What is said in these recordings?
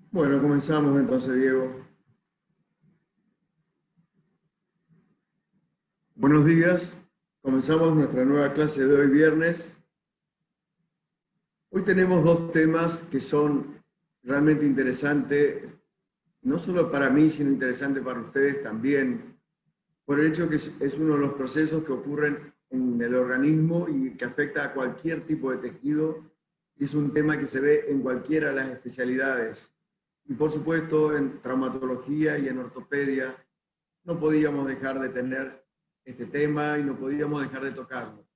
Bueno, comenzamos entonces, Diego. Buenos días. Comenzamos nuestra nueva clase de hoy viernes. Hoy tenemos dos temas que son realmente interesantes, no solo para mí, sino interesantes para ustedes también, por el hecho que es uno de los procesos que ocurren en el organismo y que afecta a cualquier tipo de tejido. Es un tema que se ve en cualquiera de las especialidades. Y por supuesto, en traumatología y en ortopedia, no podíamos dejar de tener este tema y no podíamos dejar de tocarlo.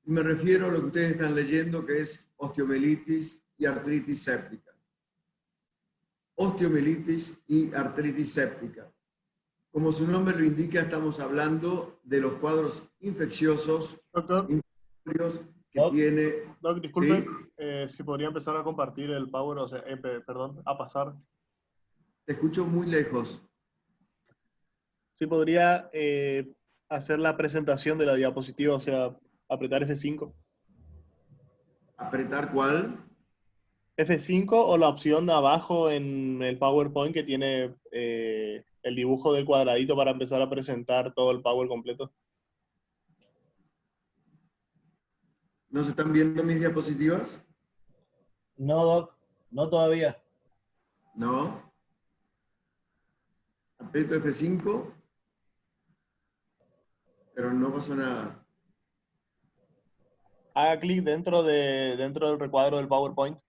Y me refiero a lo que ustedes están leyendo, que es osteomielitis y artritis séptica. Osteomielitis y artritis séptica. Como su nombre lo indica, estamos hablando de los cuadros infecciosos Doctor, que tiene... Doc, disculpe, ¿Sí? si podría empezar a compartir el Power, o sea, perdón, a pasar. Te escucho muy lejos. Si podría hacer la presentación de la diapositiva, o sea, apretar F5. ¿Apretar cuál? F5 o la opción de abajo en el PowerPoint que tiene el dibujo del cuadradito para empezar a presentar todo el Power completo. ¿No se están viendo mis diapositivas? No, Doc, no todavía. No. Aprieto F5, pero no pasó nada. Haga clic dentro del recuadro del PowerPoint.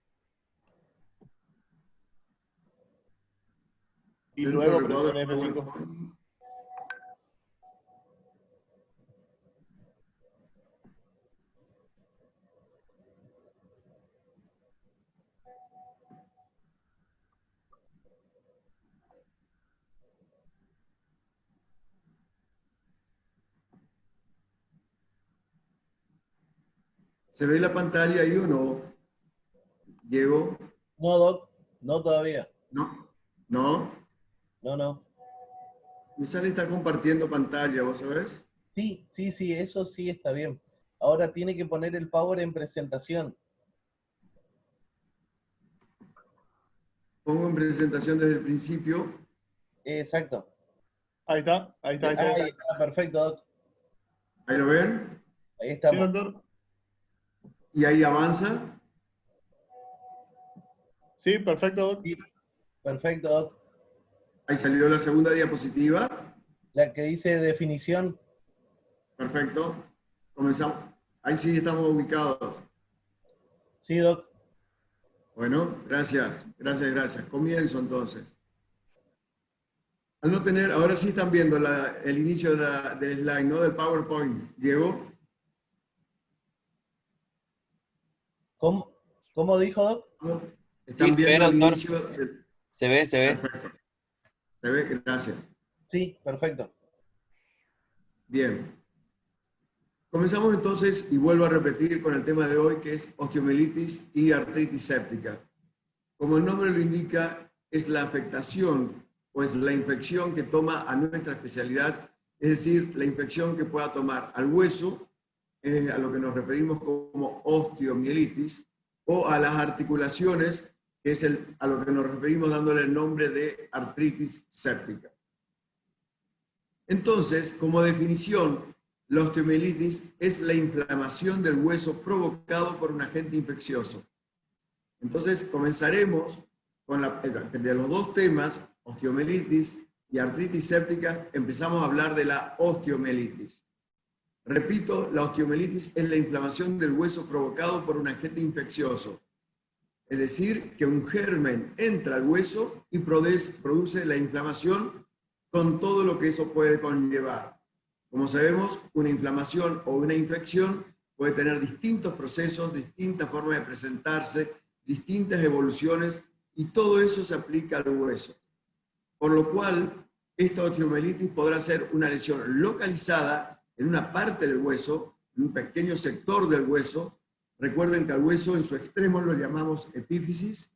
Y Dentro luego del recuadro presione F5. PowerPoint. ¿Se ve la pantalla ahí o no? Diego. No, Doc, no todavía. No. ¿No? No. Me sale está compartiendo pantalla, ¿vos sabés? Sí, eso sí está bien. Ahora tiene que poner el Power en presentación. Pongo en presentación desde el principio. Exacto. Ahí está. Ahí está, perfecto, Doc. ¿Ahí lo ven? Ahí Sí, estamos. doctor. Y ahí avanza. Sí, perfecto, Doc. Sí, perfecto, Doc. Ahí salió la segunda diapositiva. La que dice definición. Perfecto. Comenzamos. Ahí sí estamos ubicados. Sí, Doc. Bueno, gracias. Gracias. Comienzo entonces. Al no tener, ahora sí están viendo el inicio del slide, ¿no? Del PowerPoint. Diego. ¿Cómo dijo, Doc? Están Sí, se ve, viendo el doctor. inicio del... Se ve. Perfecto. ¿Se ve? Gracias. Sí, perfecto. Bien. Comenzamos entonces, y vuelvo a repetir con el tema de hoy, que es osteomielitis y artritis séptica. Como el nombre lo indica, es la afectación o es la infección que toma a nuestra especialidad, es decir, la infección que pueda tomar al hueso, a lo que nos referimos como osteomielitis, o a las articulaciones, que es a lo que nos referimos dándole el nombre de artritis séptica. Entonces, como definición, la osteomielitis es la inflamación del hueso provocado por un agente infeccioso. Entonces, comenzaremos con de los dos temas, osteomielitis y artritis séptica, empezamos a hablar de la osteomielitis. Repito, la osteomielitis es la inflamación del hueso provocado por un agente infeccioso. Es decir, que un germen entra al hueso y produce la inflamación con todo lo que eso puede conllevar. Como sabemos, una inflamación o una infección puede tener distintos procesos, distintas formas de presentarse, distintas evoluciones, y todo eso se aplica al hueso. Por lo cual, esta osteomielitis podrá ser una lesión localizada en una parte del hueso, en un pequeño sector del hueso. Recuerden que al hueso en su extremo lo llamamos epífisis,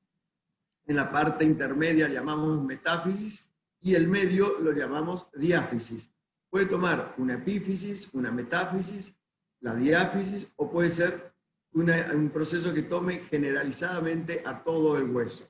en la parte intermedia llamamos metáfisis y el medio lo llamamos diáfisis. Puede tomar una epífisis, una metáfisis, la diáfisis, o puede ser un proceso que tome generalizadamente a todo el hueso.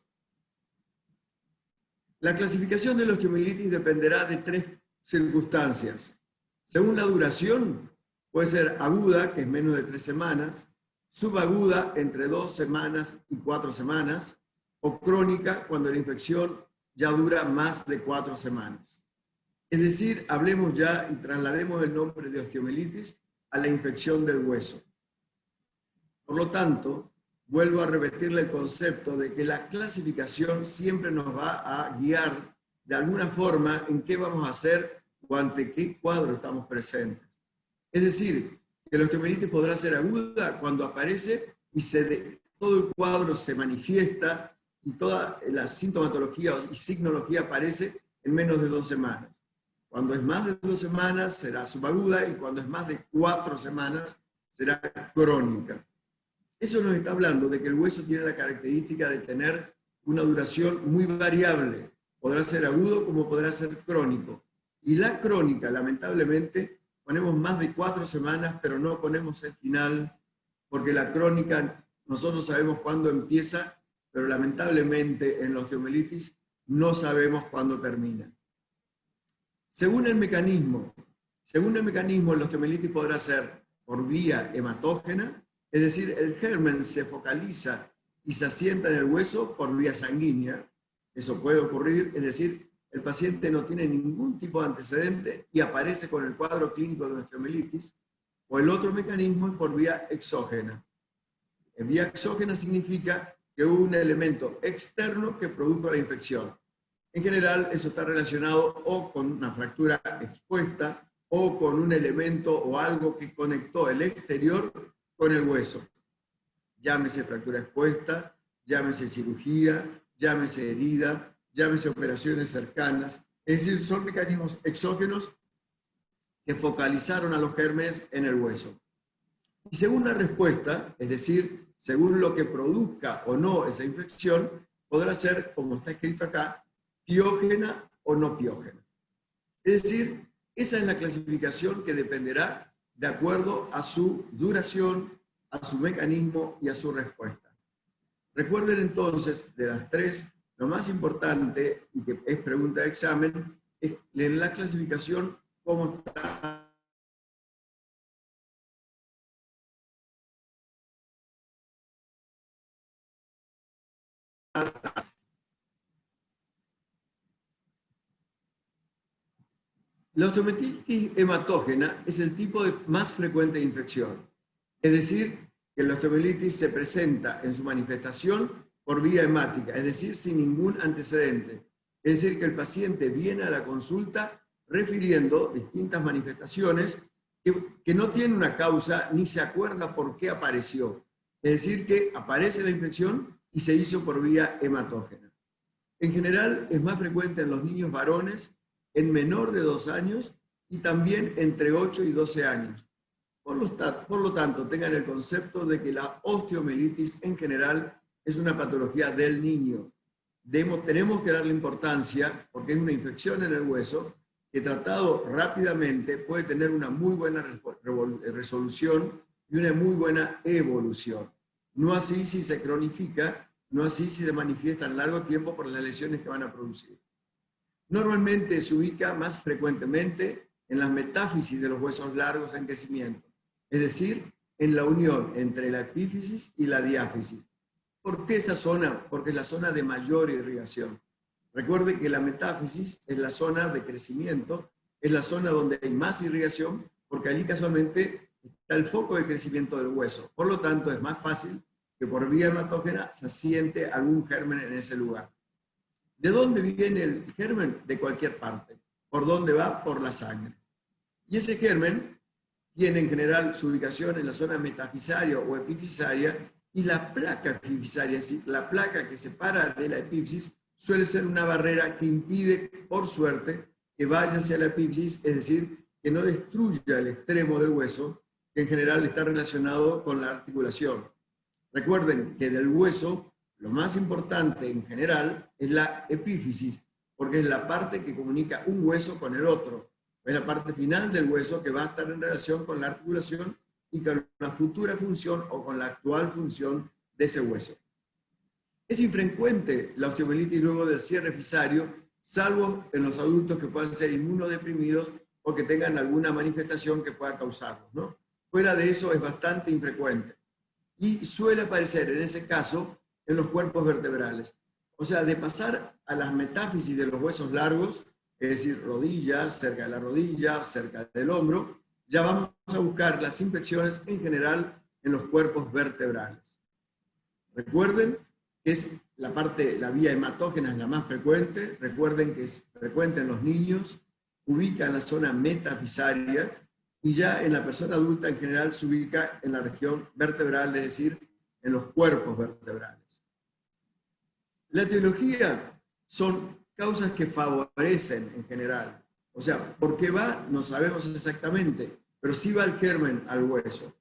La clasificación de la osteomielitis dependerá de 3 circunstancias. Según la duración, puede ser aguda, que es menos de 3 semanas, subaguda, entre 2 semanas y 4 semanas, o crónica, cuando la infección ya dura más de 4 semanas. Es decir, hablemos ya y traslademos el nombre de osteomielitis a la infección del hueso. Por lo tanto, vuelvo a repetirle el concepto de que la clasificación siempre nos va a guiar de alguna forma en qué vamos a hacer o ante qué cuadro estamos presentes. Es decir, que la osteomielitis podrá ser aguda cuando aparece y todo el cuadro se manifiesta y toda la sintomatología y signología aparece en menos de 2 semanas. Cuando es más de 2 semanas será subaguda y cuando es más de 4 semanas será crónica. Eso nos está hablando de que el hueso tiene la característica de tener una duración muy variable. Podrá ser agudo como podrá ser crónico. Y la crónica, lamentablemente, ponemos más de 4 semanas, pero no ponemos el final, porque la crónica nosotros sabemos cuándo empieza, pero lamentablemente en la osteomielitis no sabemos cuándo termina. Según el mecanismo, la osteomielitis podrá ser por vía hematógena, es decir, el germen se focaliza y se asienta en el hueso por vía sanguínea. Eso puede ocurrir, es decir, el paciente no tiene ningún tipo de antecedente y aparece con el cuadro clínico de una osteomielitis, o el otro mecanismo es por vía exógena. En vía exógena significa que hubo un elemento externo que produjo la infección. En general, eso está relacionado o con una fractura expuesta o con un elemento o algo que conectó el exterior con el hueso. Llámese fractura expuesta, llámese cirugía, llámese herida, llámese operaciones cercanas. Es decir, son mecanismos exógenos que focalizaron a los gérmenes en el hueso. Y según la respuesta, es decir, según lo que produzca o no esa infección, podrá ser, como está escrito acá, piógena o no piógena. Es decir, esa es la clasificación que dependerá de acuerdo a su duración, a su mecanismo y a su respuesta. Recuerden entonces, de las 3, lo más importante, y que es pregunta de examen, es en la clasificación cómo está. La osteomielitis hematógena es el tipo más frecuente de infección. Es decir, que la osteomielitis se presenta en su manifestación por vía hemática, es decir, sin ningún antecedente. Es decir, que el paciente viene a la consulta refiriendo distintas manifestaciones que no tienen una causa ni se acuerda por qué apareció. Es decir, que aparece la infección y se hizo por vía hematógena. En general, es más frecuente en los niños varones, en menor de 2 años y también entre 8 y 12 años. Por lo tanto, tengan el concepto de que la osteomielitis en general es una patología del niño. Tenemos que darle importancia porque es una infección en el hueso que tratado rápidamente puede tener una muy buena resolución y una muy buena evolución. No así si se cronifica, no así si se manifiesta en largo tiempo por las lesiones que van a producir. Normalmente se ubica más frecuentemente en las metáfisis de los huesos largos en crecimiento, es decir, en la unión entre la epífisis y la diáfisis. ¿Por qué esa zona? Porque es la zona de mayor irrigación. Recuerde que la metáfisis es la zona de crecimiento, es la zona donde hay más irrigación, porque allí casualmente está el foco de crecimiento del hueso. Por lo tanto, es más fácil que por vía hematógena se asiente algún germen en ese lugar. ¿De dónde viene el germen? De cualquier parte. ¿Por dónde va? Por la sangre. Y ese germen tiene en general su ubicación en la zona metafisaria o epifisaria, y la placa epifisaria, es decir, la placa que separa de la epífisis, suele ser una barrera que impide, por suerte, que vaya hacia la epífisis, es decir, que no destruya el extremo del hueso, que en general está relacionado con la articulación. Recuerden que del hueso, lo más importante en general es la epífisis, porque es la parte que comunica un hueso con el otro. Es la parte final del hueso que va a estar en relación con la articulación y con la futura función o con la actual función de ese hueso. Es infrecuente la osteomielitis luego del cierre fisario salvo en los adultos que puedan ser inmunodeprimidos o que tengan alguna manifestación que pueda causarlos, ¿no? Fuera de eso es bastante infrecuente. Y suele aparecer en ese caso en los cuerpos vertebrales. O sea, de pasar a las metáfisis de los huesos largos, es decir, rodillas, cerca de la rodilla, cerca del hombro, ya vamos a buscar las infecciones en general en los cuerpos vertebrales. Recuerden que es la vía hematógena es la más frecuente, recuerden que es frecuente en los niños, ubica en la zona metafisaria, y ya en la persona adulta en general se ubica en la región vertebral, es decir, en los cuerpos vertebrales. La etiología son causas que favorecen en general. O sea, ¿por qué va? No sabemos exactamente, pero sí va el germen al hueso.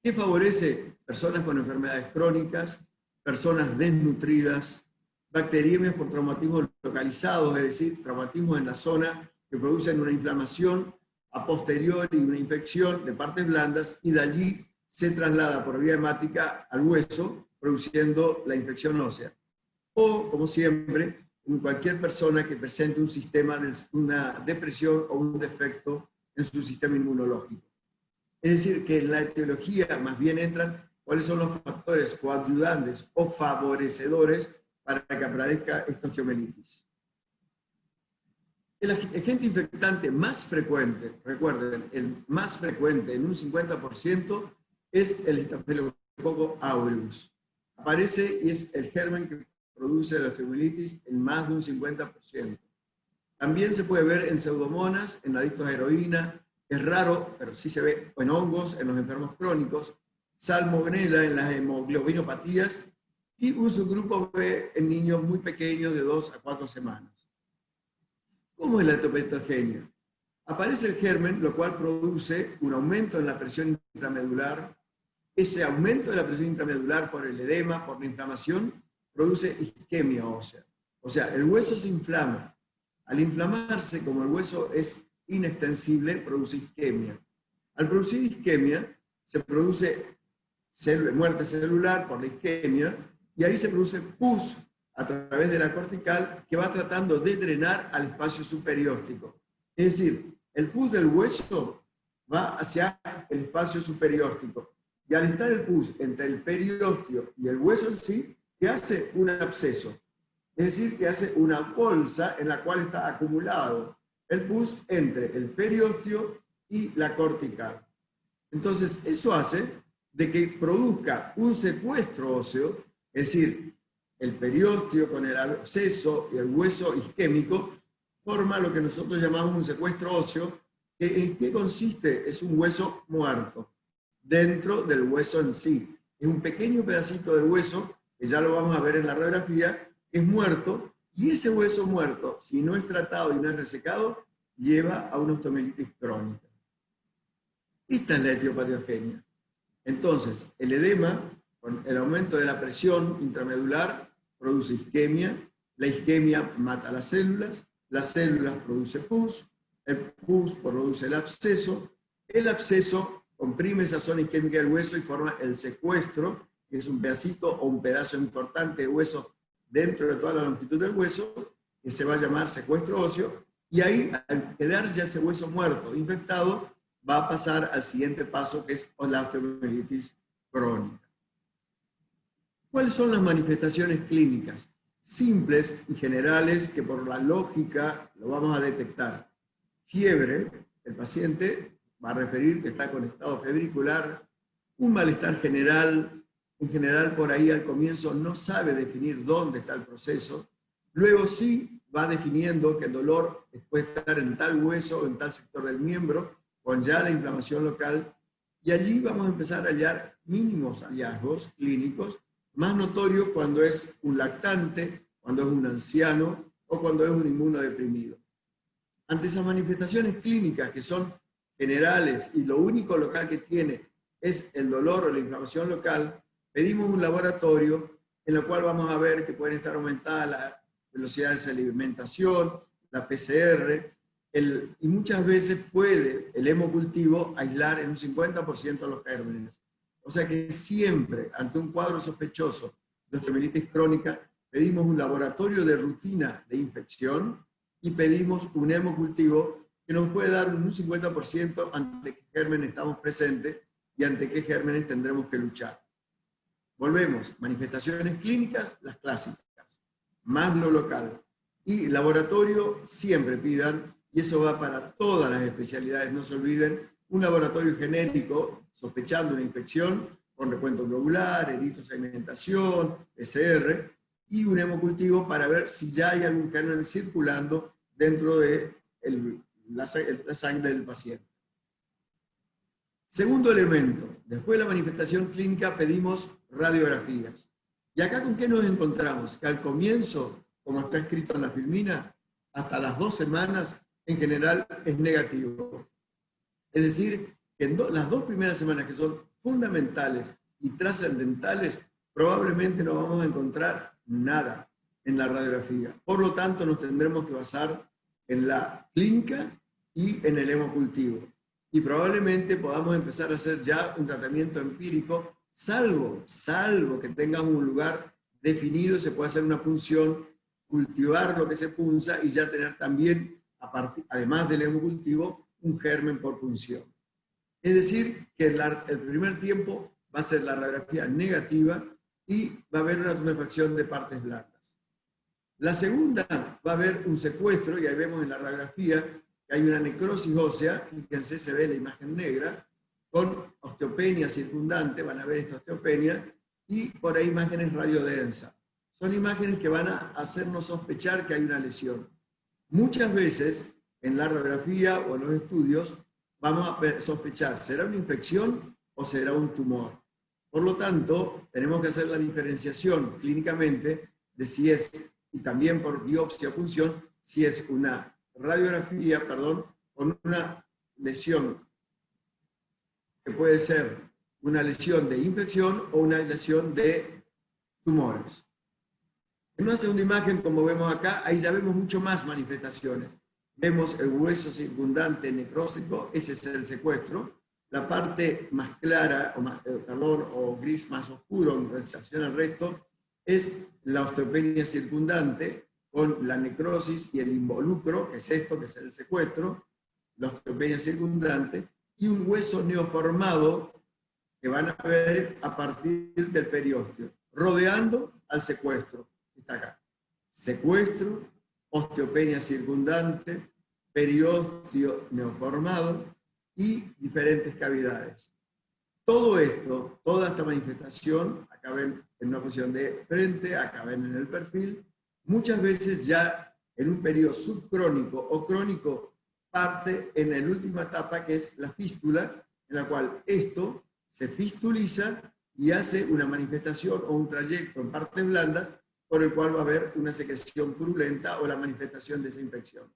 ¿Qué favorece? Personas con enfermedades crónicas, personas desnutridas, bacteriemias por traumatismos localizados, es decir, traumatismos en la zona que producen una inflamación a posteriori, una infección de partes blandas, y de allí se traslada por vía hemática al hueso, produciendo la infección ósea. O, como siempre, en cualquier persona que presente una depresión o un defecto en su sistema inmunológico. Es decir, que en la etiología más bien entran cuáles son los factores coadyuvantes o favorecedores para que aparezca esta osteomielitis. El agente infectante más frecuente, recuerden, el más frecuente en un 50% es el Staphylococcus aureus. Aparece y es el germen que produce la osteomielitis en más de un 50%. También se puede ver en pseudomonas, en adictos a heroína, es raro, pero sí se ve en hongos, en los enfermos crónicos, salmonella en las hemoglobinopatías, y un subgrupo B en niños muy pequeños de 2 a 4 semanas. ¿Cómo es la etiopatogenia? Aparece el germen, lo cual produce un aumento en la presión intramedular. Ese aumento de la presión intramedular por el edema, por la inflamación, produce isquemia ósea. O sea, el hueso se inflama. Al inflamarse, como el hueso es inextensible, produce isquemia. Al producir isquemia, se produce muerte celular por la isquemia, y ahí se produce pus a través de la cortical que va tratando de drenar al espacio superióstico. Es decir, el pus del hueso va hacia el espacio superióstico. Y al estar el pus entre el periósteo y el hueso en sí, que hace un absceso. Es decir, que hace una bolsa en la cual está acumulado el pus entre el periósteo y la cortical. Entonces, eso hace de que produzca un secuestro óseo, es decir, el periósteo con el absceso y el hueso isquémico forma lo que nosotros llamamos un secuestro óseo. ¿En qué consiste? Es un hueso muerto, dentro del hueso en sí. Es un pequeño pedacito del hueso, que ya lo vamos a ver en la radiografía, que es muerto, y ese hueso muerto, si no es tratado y no es resecado, lleva a una osteomielitis crónica. Esta es la etiopatogenia. Entonces, el edema, con el aumento de la presión intramedular, produce isquemia, la isquemia mata las células producen pus, el pus produce el absceso comprime esa zona isquémica del hueso y forma el secuestro, que es un pedacito o un pedazo importante de hueso dentro de toda la longitud del hueso, que se va a llamar secuestro óseo, y ahí, al quedar ya ese hueso muerto, infectado, va a pasar al siguiente paso, que es la osteomielitis crónica. ¿Cuáles son las manifestaciones clínicas? Simples y generales, que por la lógica lo vamos a detectar. Fiebre, el paciente va a referir que está con estado febricular, un malestar general, en general por ahí al comienzo no sabe definir dónde está el proceso, luego sí va definiendo que el dolor puede estar en tal hueso o en tal sector del miembro, con ya la inflamación local, y allí vamos a empezar a hallar mínimos hallazgos clínicos, más notorios cuando es un lactante, cuando es un anciano o cuando es un inmunodeprimido. Ante esas manifestaciones clínicas que son generales y lo único local que tiene es el dolor o la inflamación local, pedimos un laboratorio en el cual vamos a ver que pueden estar aumentadas las velocidades de alimentación, la PCR, y muchas veces puede el hemocultivo aislar en un 50% los gérmenes. O sea que siempre, ante un cuadro sospechoso de osteomielitis crónica, pedimos un laboratorio de rutina de infección y pedimos un hemocultivo que nos puede dar un 50% ante qué gérmenes estamos presentes y ante qué gérmenes tendremos que luchar. Volvemos, manifestaciones clínicas, las clásicas, más lo local. Y laboratorio siempre pidan, y eso va para todas las especialidades, no se olviden, un laboratorio genérico, sospechando una infección, con recuento globular, eritrosegmentación, PCR, y un hemocultivo para ver si ya hay algún germen circulando dentro de la sangre del paciente. Segundo elemento, después de la manifestación clínica pedimos radiografías. ¿Y acá con qué nos encontramos? Que al comienzo, como está escrito en la filmina, hasta las 2 semanas en general es negativo. Es decir, que en las 2 primeras semanas, que son fundamentales y trascendentales, probablemente no vamos a encontrar nada en la radiografía. Por lo tanto, nos tendremos que basar en la clínica y en el hemocultivo. Y probablemente podamos empezar a hacer ya un tratamiento empírico, salvo que tengamos un lugar definido, se puede hacer una punción, cultivar lo que se punza y ya tener también, además del hemocultivo, un germen por punción. Es decir, que el primer tiempo va a ser la radiografía negativa y va a haber una tumefacción de partes blandas. La segunda va a haber un secuestro, y ahí vemos en la radiografía que hay una necrosis ósea, fíjense, se ve la imagen negra, con osteopenia circundante, van a ver esta osteopenia, y por ahí imágenes radiodensas. Son imágenes que van a hacernos sospechar que hay una lesión. Muchas veces en la radiografía o en los estudios vamos a sospechar, ¿será una infección o será un tumor? Por lo tanto, tenemos que hacer la diferenciación clínicamente de si es, y también por biopsia o punción, si es una radiografía, con una lesión que puede ser una lesión de infección o una lesión de tumores. En una segunda imagen, como vemos acá, ahí ya vemos mucho más manifestaciones. Vemos el hueso circundante necrótico, ese es el secuestro. La parte más clara, o gris más oscuro en relación al resto, es la osteopenia circundante, con la necrosis y el involucro, que es esto, que es el secuestro, la osteopenia circundante, y un hueso neoformado que van a ver a partir del periósteo, rodeando al secuestro. Está acá. Secuestro, osteopenia circundante, periósteo neoformado y diferentes cavidades. Todo esto, toda esta manifestación, acá ven en una posición de frente, acá ven en el perfil, muchas veces ya en un periodo subcrónico o crónico parte en la última etapa, que es la fístula, en la cual esto se fistuliza y hace una manifestación o un trayecto en partes blandas por el cual va a haber una secreción purulenta o la manifestación de esa infección.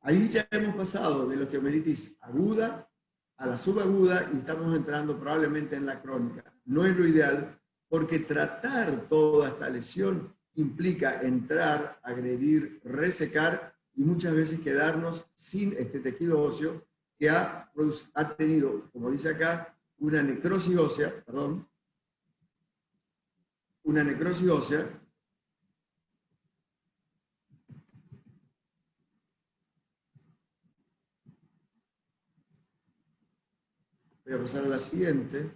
Ahí ya hemos pasado de la osteomielitis aguda a la subaguda y estamos entrando probablemente en la crónica. No es lo ideal porque tratar toda esta lesión implica entrar, agredir, resecar y muchas veces quedarnos sin este tejido óseo que ha tenido, como dice acá, una necrosis ósea, una necrosis ósea voy a pasar a la siguiente.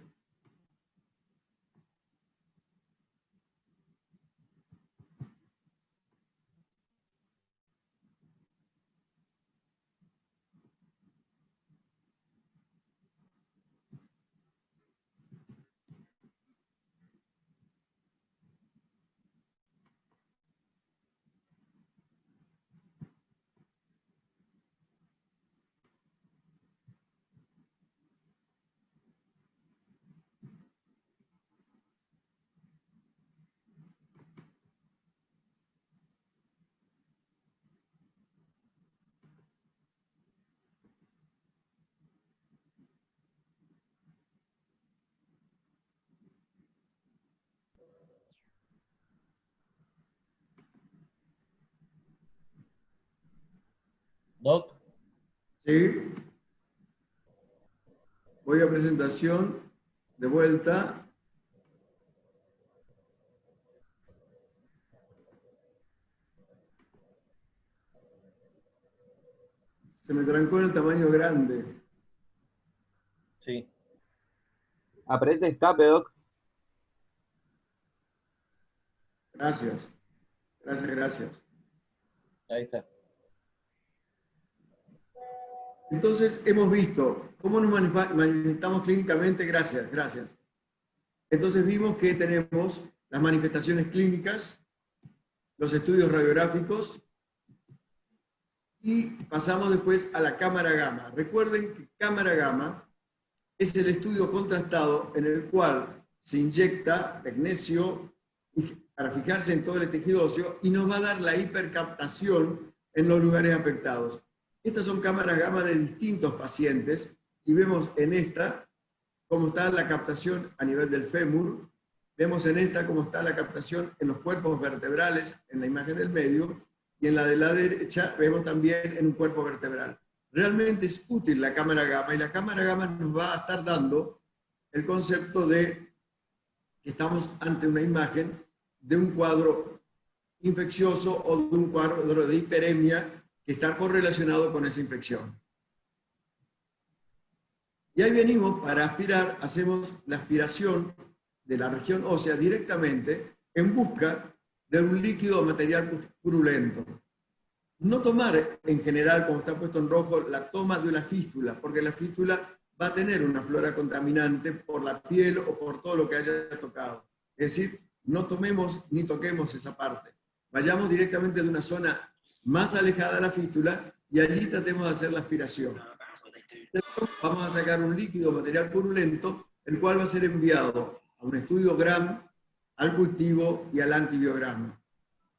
Doc, Sí. Voy a presentación, de vuelta. Se me trancó en el tamaño grande. Sí. Apriete escape, Doc. Gracias. Gracias. Ahí está. Entonces, hemos visto cómo nos manifestamos clínicamente. Gracias. Entonces, vimos que tenemos las manifestaciones clínicas, los estudios radiográficos, y pasamos después a la cámara gamma. Recuerden que cámara gamma es el estudio contrastado en el cual se inyecta tecnesio para fijarse en todo el tejido óseo y nos va a dar la hipercaptación en los lugares afectados. Estas son cámaras gamma de distintos pacientes y vemos en esta cómo está la captación a nivel del fémur, vemos en esta cómo está la captación en los cuerpos vertebrales en la imagen del medio y en la de la derecha vemos también en un cuerpo vertebral. Realmente es útil la cámara gamma y la cámara gamma nos va a estar dando el concepto de que estamos ante una imagen de un cuadro infeccioso o de un cuadro de hiperemia que está correlacionado con esa infección. Y ahí venimos para aspirar, hacemos la aspiración de la región ósea directamente en busca de un líquido o material purulento. No tomar en general, como está puesto en rojo, la toma de una fístula, porque la fístula va a tener una flora contaminante por la piel o por todo lo que haya tocado. Es decir, no tomemos ni toquemos esa parte. Vayamos directamente de una zona más alejada de la fístula y allí tratemos de hacer la aspiración. Vamos a sacar un líquido material purulento, el cual va a ser enviado a un estudio GRAM, al cultivo y al antibiograma.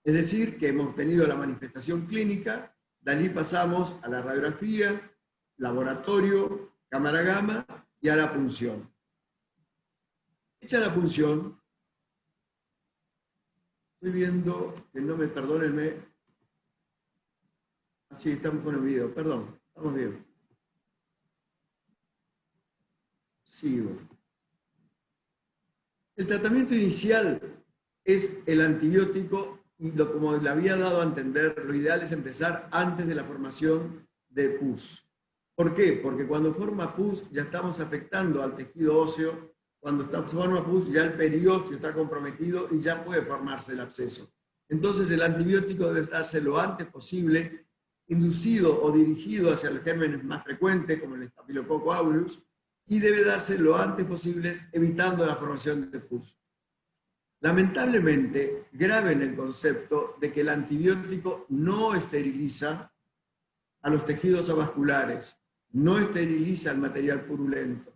Es decir, que hemos tenido la manifestación clínica, de allí pasamos a la radiografía, laboratorio, cámara gamma y a la punción. Hecha la punción, estoy viendo que no me perdónenme. Así estamos con el video, perdón, estamos bien. Sigo. El tratamiento inicial es el antibiótico y como le había dado a entender, lo ideal es empezar antes de la formación de pus. ¿Por qué? Porque cuando forma pus ya estamos afectando al tejido óseo, cuando forma pus ya el periósteo está comprometido y ya puede formarse el absceso. Entonces el antibiótico debe darse lo antes posible, inducido o dirigido hacia los gérmenes más frecuentes, como el Staphylococcus aureus, y debe darse lo antes posible, evitando la formación de pus. Lamentablemente, graben el concepto de que el antibiótico no esteriliza a los tejidos avasculares, no esteriliza el material purulento.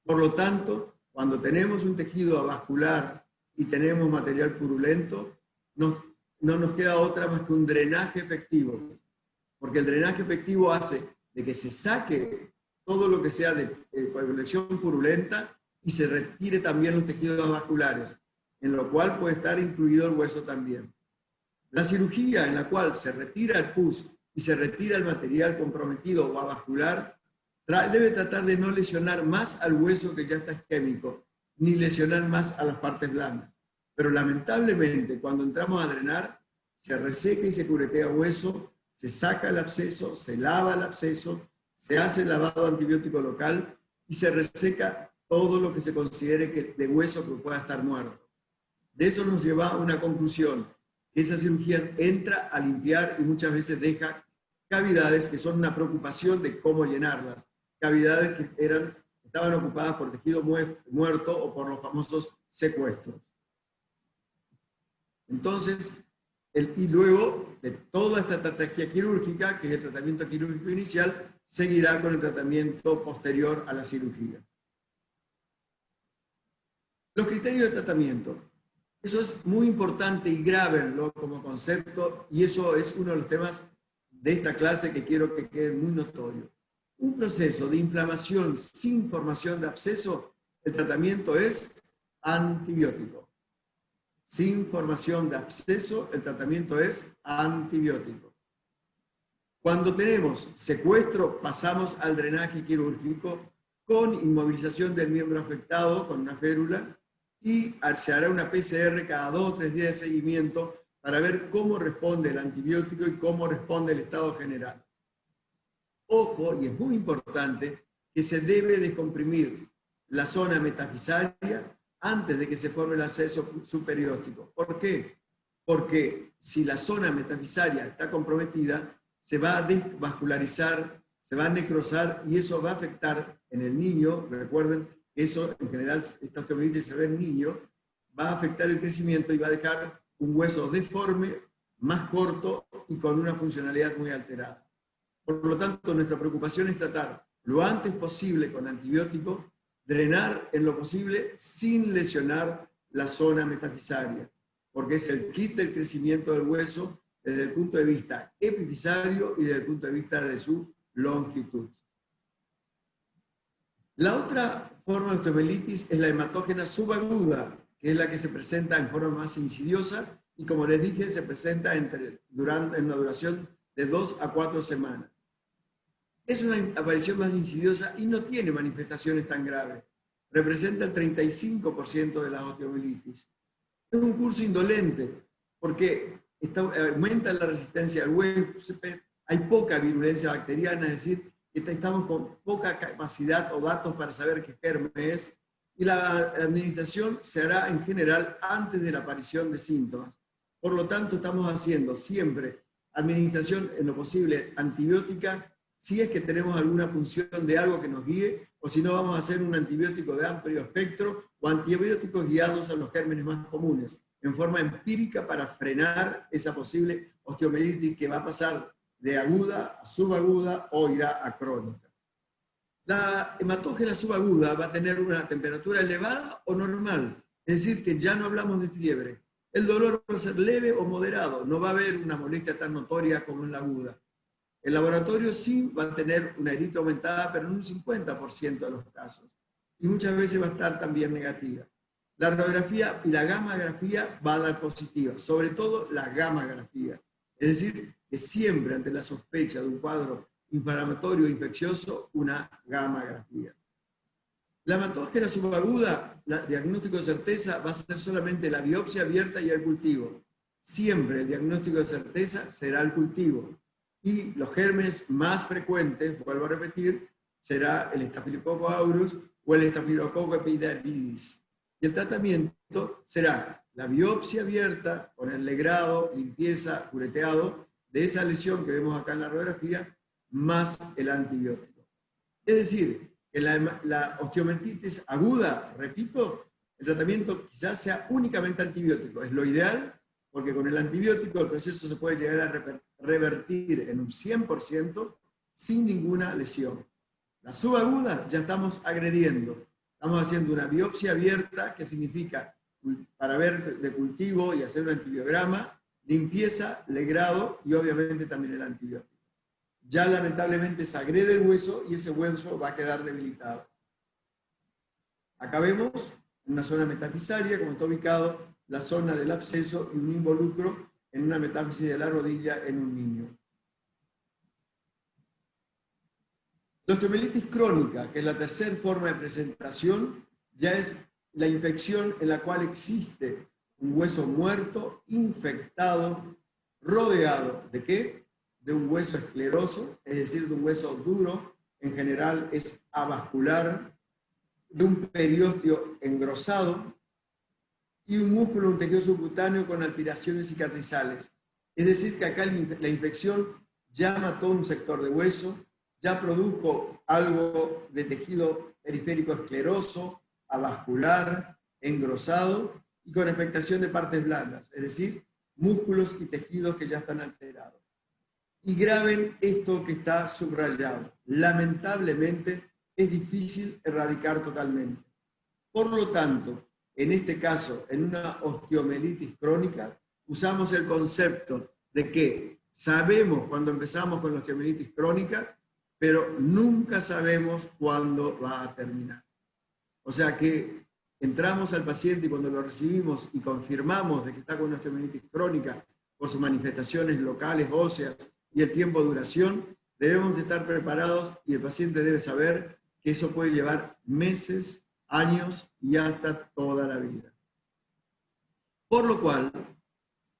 Por lo tanto, cuando tenemos un tejido avascular y tenemos material purulento, no nos queda otra más que un drenaje efectivo, porque el drenaje efectivo hace de que se saque todo lo que sea de coagulación purulenta y se retire también los tejidos avasculares, en lo cual puede estar incluido el hueso también. La cirugía en la cual se retira el pus y se retira el material comprometido o avascular debe tratar de no lesionar más al hueso que ya está isquémico, ni lesionar más a las partes blandas. Pero lamentablemente, cuando entramos a drenar, se reseca y se curetea hueso, se saca el absceso, se lava el absceso, se hace el lavado antibiótico local y se reseca todo lo que se considere que de hueso que pueda estar muerto. De eso nos lleva a una conclusión, que esa cirugía entra a limpiar y muchas veces deja cavidades que son una preocupación de cómo llenarlas. Cavidades que estaban ocupadas por tejido muerto o por los famosos secuestros. Entonces, y luego de toda esta estrategia quirúrgica, que es el tratamiento quirúrgico inicial, seguirá con el tratamiento posterior a la cirugía. Los criterios de tratamiento. Eso es muy importante y grábenlo como concepto, y eso es uno de los temas de esta clase que quiero que quede muy notorio. Un proceso de inflamación sin formación de absceso, el tratamiento es antibiótico. Sin formación de absceso, el tratamiento es antibiótico. Cuando tenemos secuestro, pasamos al drenaje quirúrgico con inmovilización del miembro afectado, con una férula, y se hará una PCR cada 2 o 3 días de seguimiento para ver cómo responde el antibiótico y cómo responde el estado general. Ojo, y es muy importante, que se debe descomprimir la zona metafisaria antes de que se forme el absceso subperióstico. ¿Por qué? Porque si la zona metafisaria está comprometida, se va a desvascularizar, se va a necrosar y eso va a afectar en el niño. Recuerden que eso en general, esta osteomielitis se ve en niños, va a afectar el crecimiento y va a dejar un hueso deforme, más corto y con una funcionalidad muy alterada. Por lo tanto, nuestra preocupación es tratar lo antes posible con antibióticos, drenar en lo posible sin lesionar la zona metafisaria, porque es el kit del crecimiento del hueso desde el punto de vista epifisario y desde el punto de vista de su longitud. La otra forma de osteomielitis es la hematógena subaguda, que es la que se presenta en forma más insidiosa y, como les dije, se presenta en una duración de 2 a 4 semanas. Es una aparición más insidiosa y no tiene manifestaciones tan graves. Representa el 35% de las osteomielitis. Es un curso indolente porque aumenta la resistencia al huésped, hay poca virulencia bacteriana, es decir, que estamos con poca capacidad o datos para saber qué germen es, y la administración se hará en general antes de la aparición de síntomas. Por lo tanto, estamos haciendo siempre administración en lo posible antibiótica, si es que tenemos alguna función de algo que nos guíe, o si no vamos a hacer un antibiótico de amplio espectro o antibióticos guiados a los gérmenes más comunes, en forma empírica para frenar esa posible osteomielitis que va a pasar de aguda a subaguda o irá a crónica. La hematógena subaguda va a tener una temperatura elevada o normal, es decir, que ya no hablamos de fiebre. El dolor va a ser leve o moderado, no va a haber una molestia tan notoria como en la aguda. El laboratorio sí va a tener una eritrina aumentada, pero en un 50% de los casos. Y muchas veces va a estar también negativa. La radiografía y la gammagrafía va a dar positiva, sobre todo la gammagrafía. Es decir, que siempre ante la sospecha de un cuadro inflamatorio o infeccioso, una gammagrafía. La hematógena subaguda, el diagnóstico de certeza va a ser solamente la biopsia abierta y el cultivo. Siempre el diagnóstico de certeza será el cultivo. Y los gérmenes más frecuentes, vuelvo a repetir, será el Staphylococcus aureus o el Staphylococcus epidermidis. Y el tratamiento será la biopsia abierta con el legrado, limpieza, cureteado de esa lesión que vemos acá en la radiografía, más el antibiótico. Es decir, que la osteomielitis aguda, repito, el tratamiento quizás sea únicamente antibiótico. Es lo ideal, porque con el antibiótico el proceso se puede llegar a revertir en un 100% sin ninguna lesión. La subaguda ya estamos agrediendo. Estamos haciendo una biopsia abierta, que significa, para ver de cultivo y hacer un antibiograma, limpieza, legrado y obviamente también el antibiótico. Ya lamentablemente se agrede el hueso y ese hueso va a quedar debilitado. Acá vemos una zona metafisaria, como está ubicado la zona del absceso y un involucro en una metáfisis de la rodilla en un niño. La osteomielitis crónica, que es la tercera forma de presentación, ya es la infección en la cual existe un hueso muerto, infectado, rodeado ¿de qué? De un hueso escleroso, es decir, de un hueso duro, en general es avascular, de un periósteo engrosado, y un músculo, un tejido subcutáneo con alteraciones cicatrizales. Es decir, que acá la infección ya mató un sector de hueso, ya produjo algo de tejido periférico escleroso, avascular, engrosado y con afectación de partes blandas, es decir, músculos y tejidos que ya están alterados. Y graben esto que está subrayado. Lamentablemente es difícil erradicar totalmente. Por lo tanto, en este caso, en una osteomielitis crónica, usamos el concepto de que sabemos cuando empezamos con la osteomielitis crónica, pero nunca sabemos cuándo va a terminar. O sea que entramos al paciente y cuando lo recibimos y confirmamos de que está con una osteomielitis crónica por sus manifestaciones locales, óseas y el tiempo de duración, debemos de estar preparados y el paciente debe saber que eso puede llevar meses, años y hasta toda la vida. Por lo cual,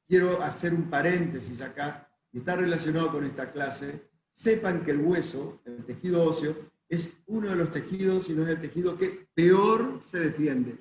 quiero hacer un paréntesis acá, y está relacionado con esta clase. Sepan que el hueso, el tejido óseo, es uno de los tejidos, si no es el tejido que peor se defiende.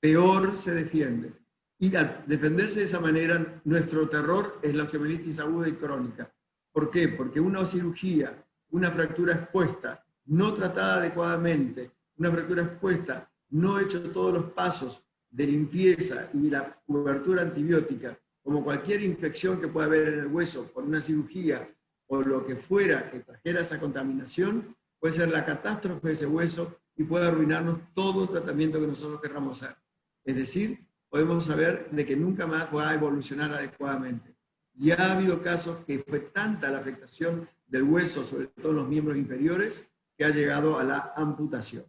Peor se defiende. Y al defenderse de esa manera, nuestro terror es la osteomielitis aguda y crónica. ¿Por qué? Porque una cirugía, una fractura expuesta, no tratada adecuadamente, una fractura expuesta, no hecho todos los pasos de limpieza y la cobertura antibiótica, como cualquier infección que pueda haber en el hueso por una cirugía o lo que fuera que trajera esa contaminación, puede ser la catástrofe de ese hueso y puede arruinarnos todo tratamiento que nosotros querramos hacer. Es decir, podemos saber de que nunca más va a evolucionar adecuadamente. Ya ha habido casos que fue tanta la afectación del hueso, sobre todo en los miembros inferiores, que ha llegado a la amputación.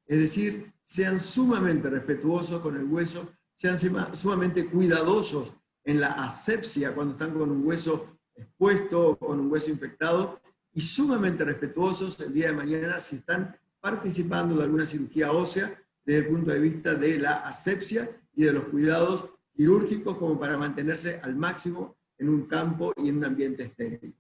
Es decir, sean sumamente respetuosos con el hueso, sean sumamente cuidadosos en la asepsia cuando están con un hueso expuesto o con un hueso infectado, y sumamente respetuosos el día de mañana si están participando de alguna cirugía ósea desde el punto de vista de la asepsia y de los cuidados quirúrgicos como para mantenerse al máximo en un campo y en un ambiente estéril.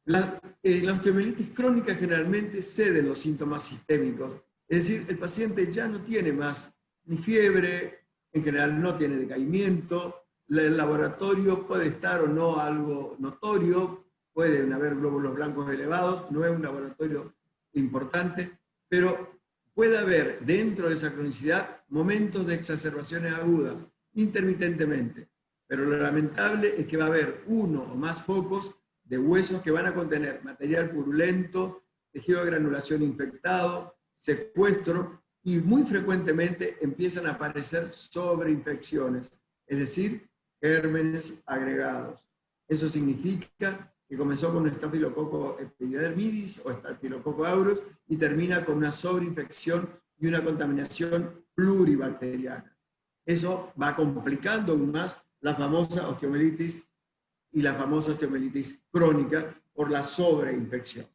La osteomielitis crónica generalmente cede los síntomas sistémicos, es decir, el paciente ya no tiene más ni fiebre, en general no tiene decaimiento, el laboratorio puede estar o no algo notorio, pueden haber glóbulos blancos elevados, no es un laboratorio importante, pero puede haber dentro de esa cronicidad momentos de exacerbaciones agudas, intermitentemente, pero lo lamentable es que va a haber uno o más focos de huesos que van a contener material purulento, tejido de granulación infectado, secuestro, y muy frecuentemente empiezan a aparecer sobreinfecciones, es decir, gérmenes agregados. Eso significa que comenzó con un Staphylococcus epidermidis o Staphylococcus aureus y termina con una sobreinfección y una contaminación pluribacteriana. Eso va complicando aún más la famosa osteomielitis y la famosa osteomielitis crónica por la sobreinfección.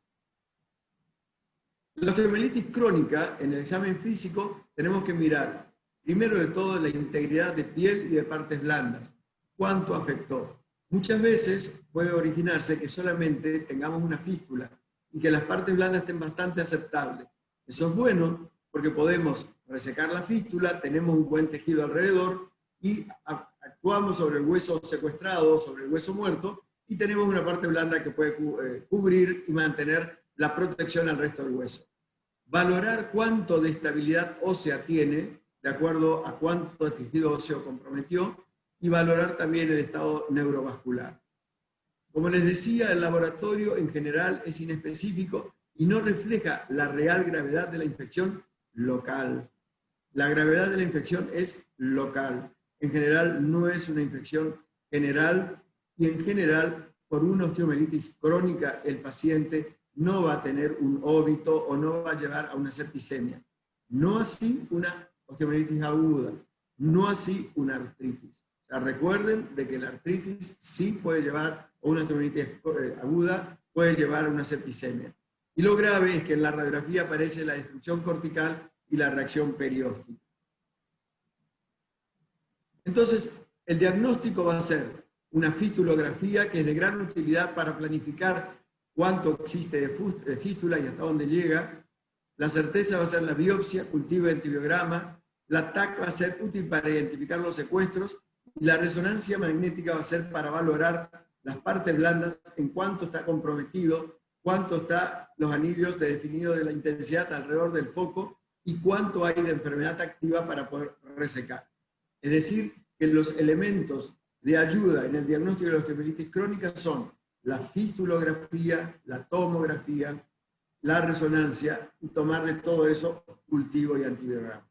La osteomielitis crónica, en el examen físico, tenemos que mirar, primero de todo, la integridad de piel y de partes blandas. ¿Cuánto afectó? Muchas veces puede originarse que solamente tengamos una fístula y que las partes blandas estén bastante aceptables. Eso es bueno porque podemos resecar la fístula, tenemos un buen tejido alrededor y actuamos sobre el hueso secuestrado, sobre el hueso muerto, y tenemos una parte blanda que puede cubrir y mantener la protección al resto del hueso. Valorar cuánto de estabilidad ósea tiene, de acuerdo a cuánto tejido óseo comprometió, y valorar también el estado neurovascular. Como les decía, el laboratorio en general es inespecífico y no refleja la real gravedad de la infección local. La gravedad de la infección es local. En general no es una infección general, y en general por una osteomielitis crónica el paciente no va a tener un óbito o no va a llevar a una septicemia. No así una osteomielitis aguda, no así una artritis. O sea, recuerden de que la artritis sí puede llevar, o una osteomielitis aguda puede llevar a una septicemia. Y lo grave es que en la radiografía aparece la destrucción cortical y la reacción perióstica. Entonces, el diagnóstico va a ser una fistulografía que es de gran utilidad para planificar cuánto existe de fístula y hasta dónde llega. La certeza va a ser la biopsia, cultivo de antibiograma. La TAC va a ser útil para identificar los secuestros y la resonancia magnética va a ser para valorar las partes blandas en cuánto está comprometido, cuánto están los anillos de definido de la intensidad alrededor del foco y cuánto hay de enfermedad activa para poder resecar. Es decir, que los elementos de ayuda en el diagnóstico de la osteomielitis crónica son la fistulografía, la tomografía, la resonancia y tomar de todo eso cultivo y antibiograma.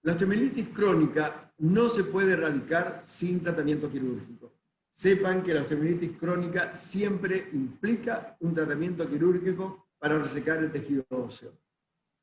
La osteomielitis crónica no se puede erradicar sin tratamiento quirúrgico. Sepan que la osteomielitis crónica siempre implica un tratamiento quirúrgico para resecar el tejido óseo.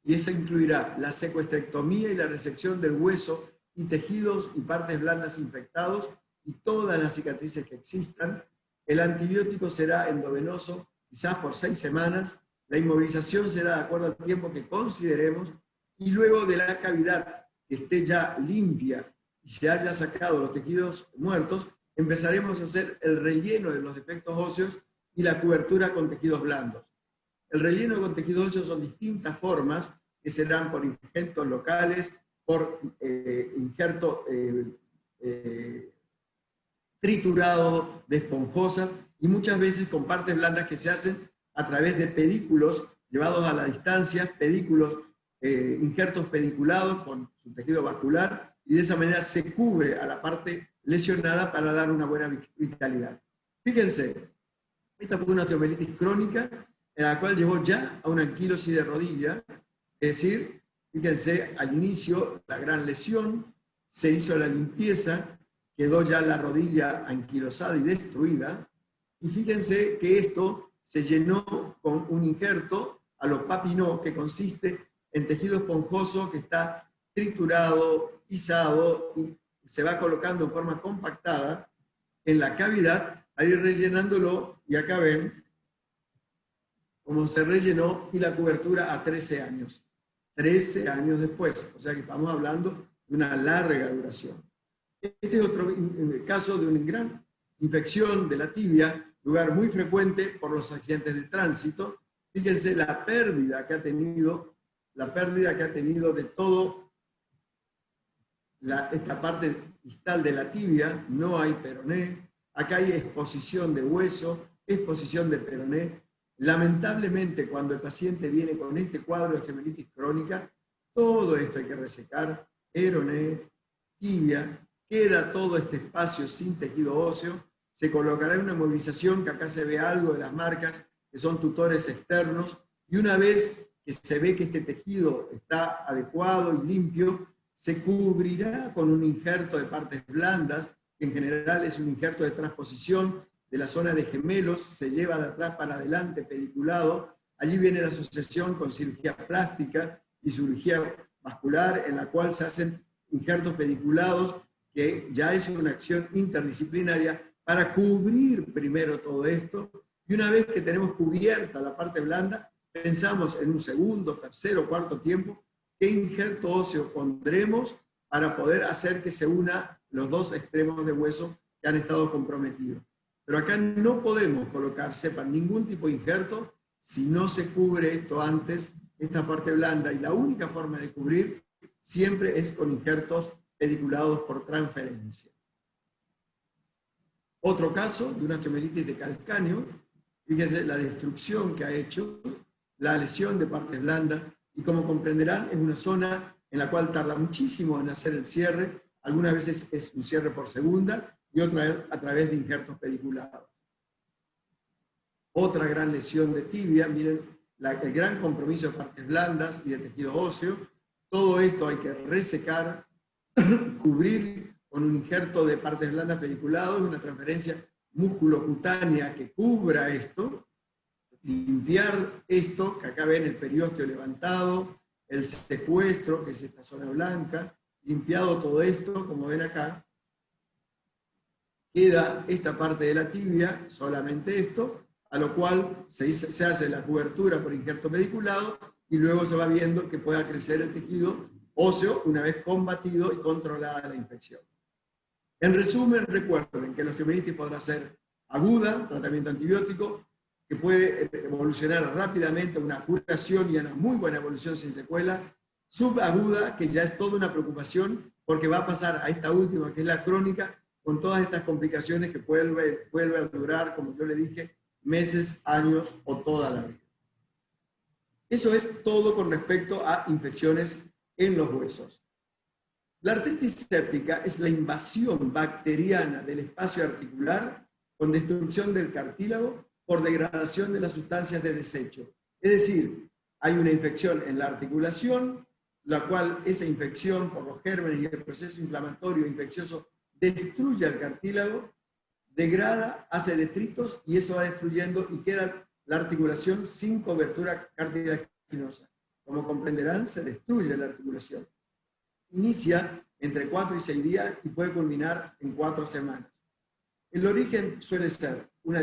Y eso incluirá la secuestrectomía y la resección del hueso y tejidos y partes blandas infectados y todas las cicatrices que existan. El antibiótico será endovenoso, quizás por 6 semanas. La inmovilización será de acuerdo al tiempo que consideremos. Y luego de la cavidad que esté ya limpia y se haya sacado los tejidos muertos, empezaremos a hacer el relleno de los defectos óseos y la cobertura con tejidos blandos. El relleno con tejidos óseos son distintas formas que se dan por injertos locales, por injerto triturado de esponjosas y muchas veces con partes blandas que se hacen a través de pedículos llevados a la distancia, injertos pediculados con su tejido vascular, y de esa manera se cubre a la parte lesionada para dar una buena vitalidad. Fíjense, esta fue una osteomelitis crónica en la cual llevó ya a una anquilosis de rodilla, es decir, fíjense, al inicio la gran lesión, se hizo la limpieza, quedó ya la rodilla anquilosada y destruida, y fíjense que esto se llenó con un injerto a lo Papineau, que consiste en tejido esponjoso que está triturado, pisado, y se va colocando en forma compactada en la cavidad, a ir rellenándolo, y acá ven cómo se rellenó, y la cobertura a 13 años. 13 años después, o sea que estamos hablando de una larga duración. Este es otro caso de una gran infección de la tibia, lugar muy frecuente por los accidentes de tránsito. Fíjense la pérdida que ha tenido de todo esta parte distal de la tibia. No hay peroné, acá hay exposición de hueso, exposición de peroné. Lamentablemente, cuando el paciente viene con este cuadro de osteomelitis crónica, todo esto hay que resecar, peroné, tibia, queda todo este espacio sin tejido óseo, se colocará una movilización, que acá se ve algo de las marcas, que son tutores externos, y una vez que se ve que este tejido está adecuado y limpio, se cubrirá con un injerto de partes blandas, que en general es un injerto de transposición de la zona de gemelos, se lleva de atrás para adelante pediculado. Allí viene la asociación con cirugía plástica y cirugía vascular, en la cual se hacen injertos pediculados, que ya es una acción interdisciplinaria para cubrir primero todo esto, y una vez que tenemos cubierta la parte blanda, pensamos en un segundo, tercero, cuarto tiempo, qué injerto óseo pondremos para poder hacer que se una los dos extremos de hueso que han estado comprometidos. Pero acá no podemos colocar, sepan, ningún tipo de injerto si no se cubre esto antes, esta parte blanda, y la única forma de cubrir siempre es con injertos pediculados por transferencia. Otro caso de una osteomelitis de calcáneo, fíjense la destrucción que ha hecho, la lesión de partes blandas, y como comprenderán es una zona en la cual tarda muchísimo en hacer el cierre, algunas veces es un cierre por segunda, y otra vez a través de injertos pediculados. Otra gran lesión de tibia, miren el gran compromiso de partes blandas y de tejido óseo. Todo esto hay que resecar, cubrir con un injerto de partes blandas pediculados, una transferencia musculocutánea que cubra esto, limpiar esto, que acá ven el periósteo levantado, el secuestro, que es esta zona blanca, limpiado todo esto, como ven acá, queda esta parte de la tibia, solamente esto, a lo cual se hace la cobertura por injerto pediculado, y luego se va viendo que pueda crecer el tejido óseo una vez combatido y controlada la infección. En resumen, recuerden que la osteomelitis podrá ser aguda, tratamiento antibiótico, que puede evolucionar rápidamente a una curación y a una muy buena evolución sin secuela, subaguda, que ya es toda una preocupación, porque va a pasar a esta última, que es la crónica, con todas estas complicaciones que vuelve a durar, como yo le dije, meses, años o toda la vida. Eso es todo con respecto a infecciones en los huesos. La artritis séptica es la invasión bacteriana del espacio articular con destrucción del cartílago por degradación de las sustancias de desecho. Es decir, hay una infección en la articulación, la cual esa infección por los gérmenes y el proceso inflamatorio infeccioso destruye el cartílago, degrada, hace detritos, y eso va destruyendo y queda la articulación sin cobertura cartilaginosa. Como comprenderán, se destruye la articulación. Inicia entre 4 y 6 días y puede culminar en 4 semanas. El origen suele ser una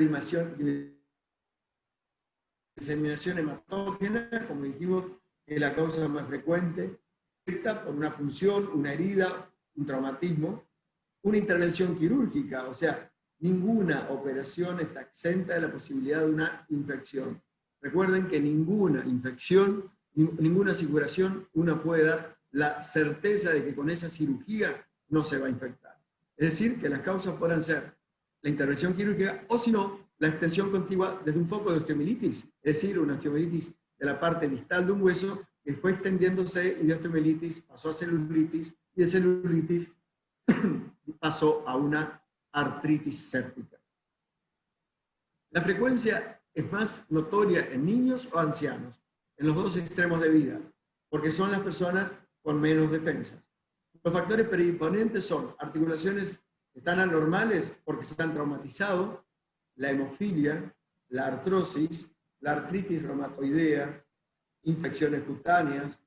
diseminación hematógena, como dijimos, que es la causa más frecuente, por una punción, una herida, un traumatismo, una intervención quirúrgica, o sea, ninguna operación está exenta de la posibilidad de una infección. Recuerden que ninguna infección, ninguna aseguración, uno puede dar la certeza de que con esa cirugía no se va a infectar. Es decir, que las causas puedan ser la intervención quirúrgica o, si no, la extensión contigua desde un foco de osteomielitis, es decir, una osteomielitis de la parte distal de un hueso que fue extendiéndose y de osteomielitis pasó a celulitis y de celulitis pasó a una artritis séptica. La frecuencia es más notoria en niños o ancianos, en los dos extremos de vida, porque son las personas con menos defensas. Los factores predisponentes son articulaciones que están anormales porque se han traumatizado, la hemofilia, la artrosis, la artritis reumatoidea, infecciones cutáneas,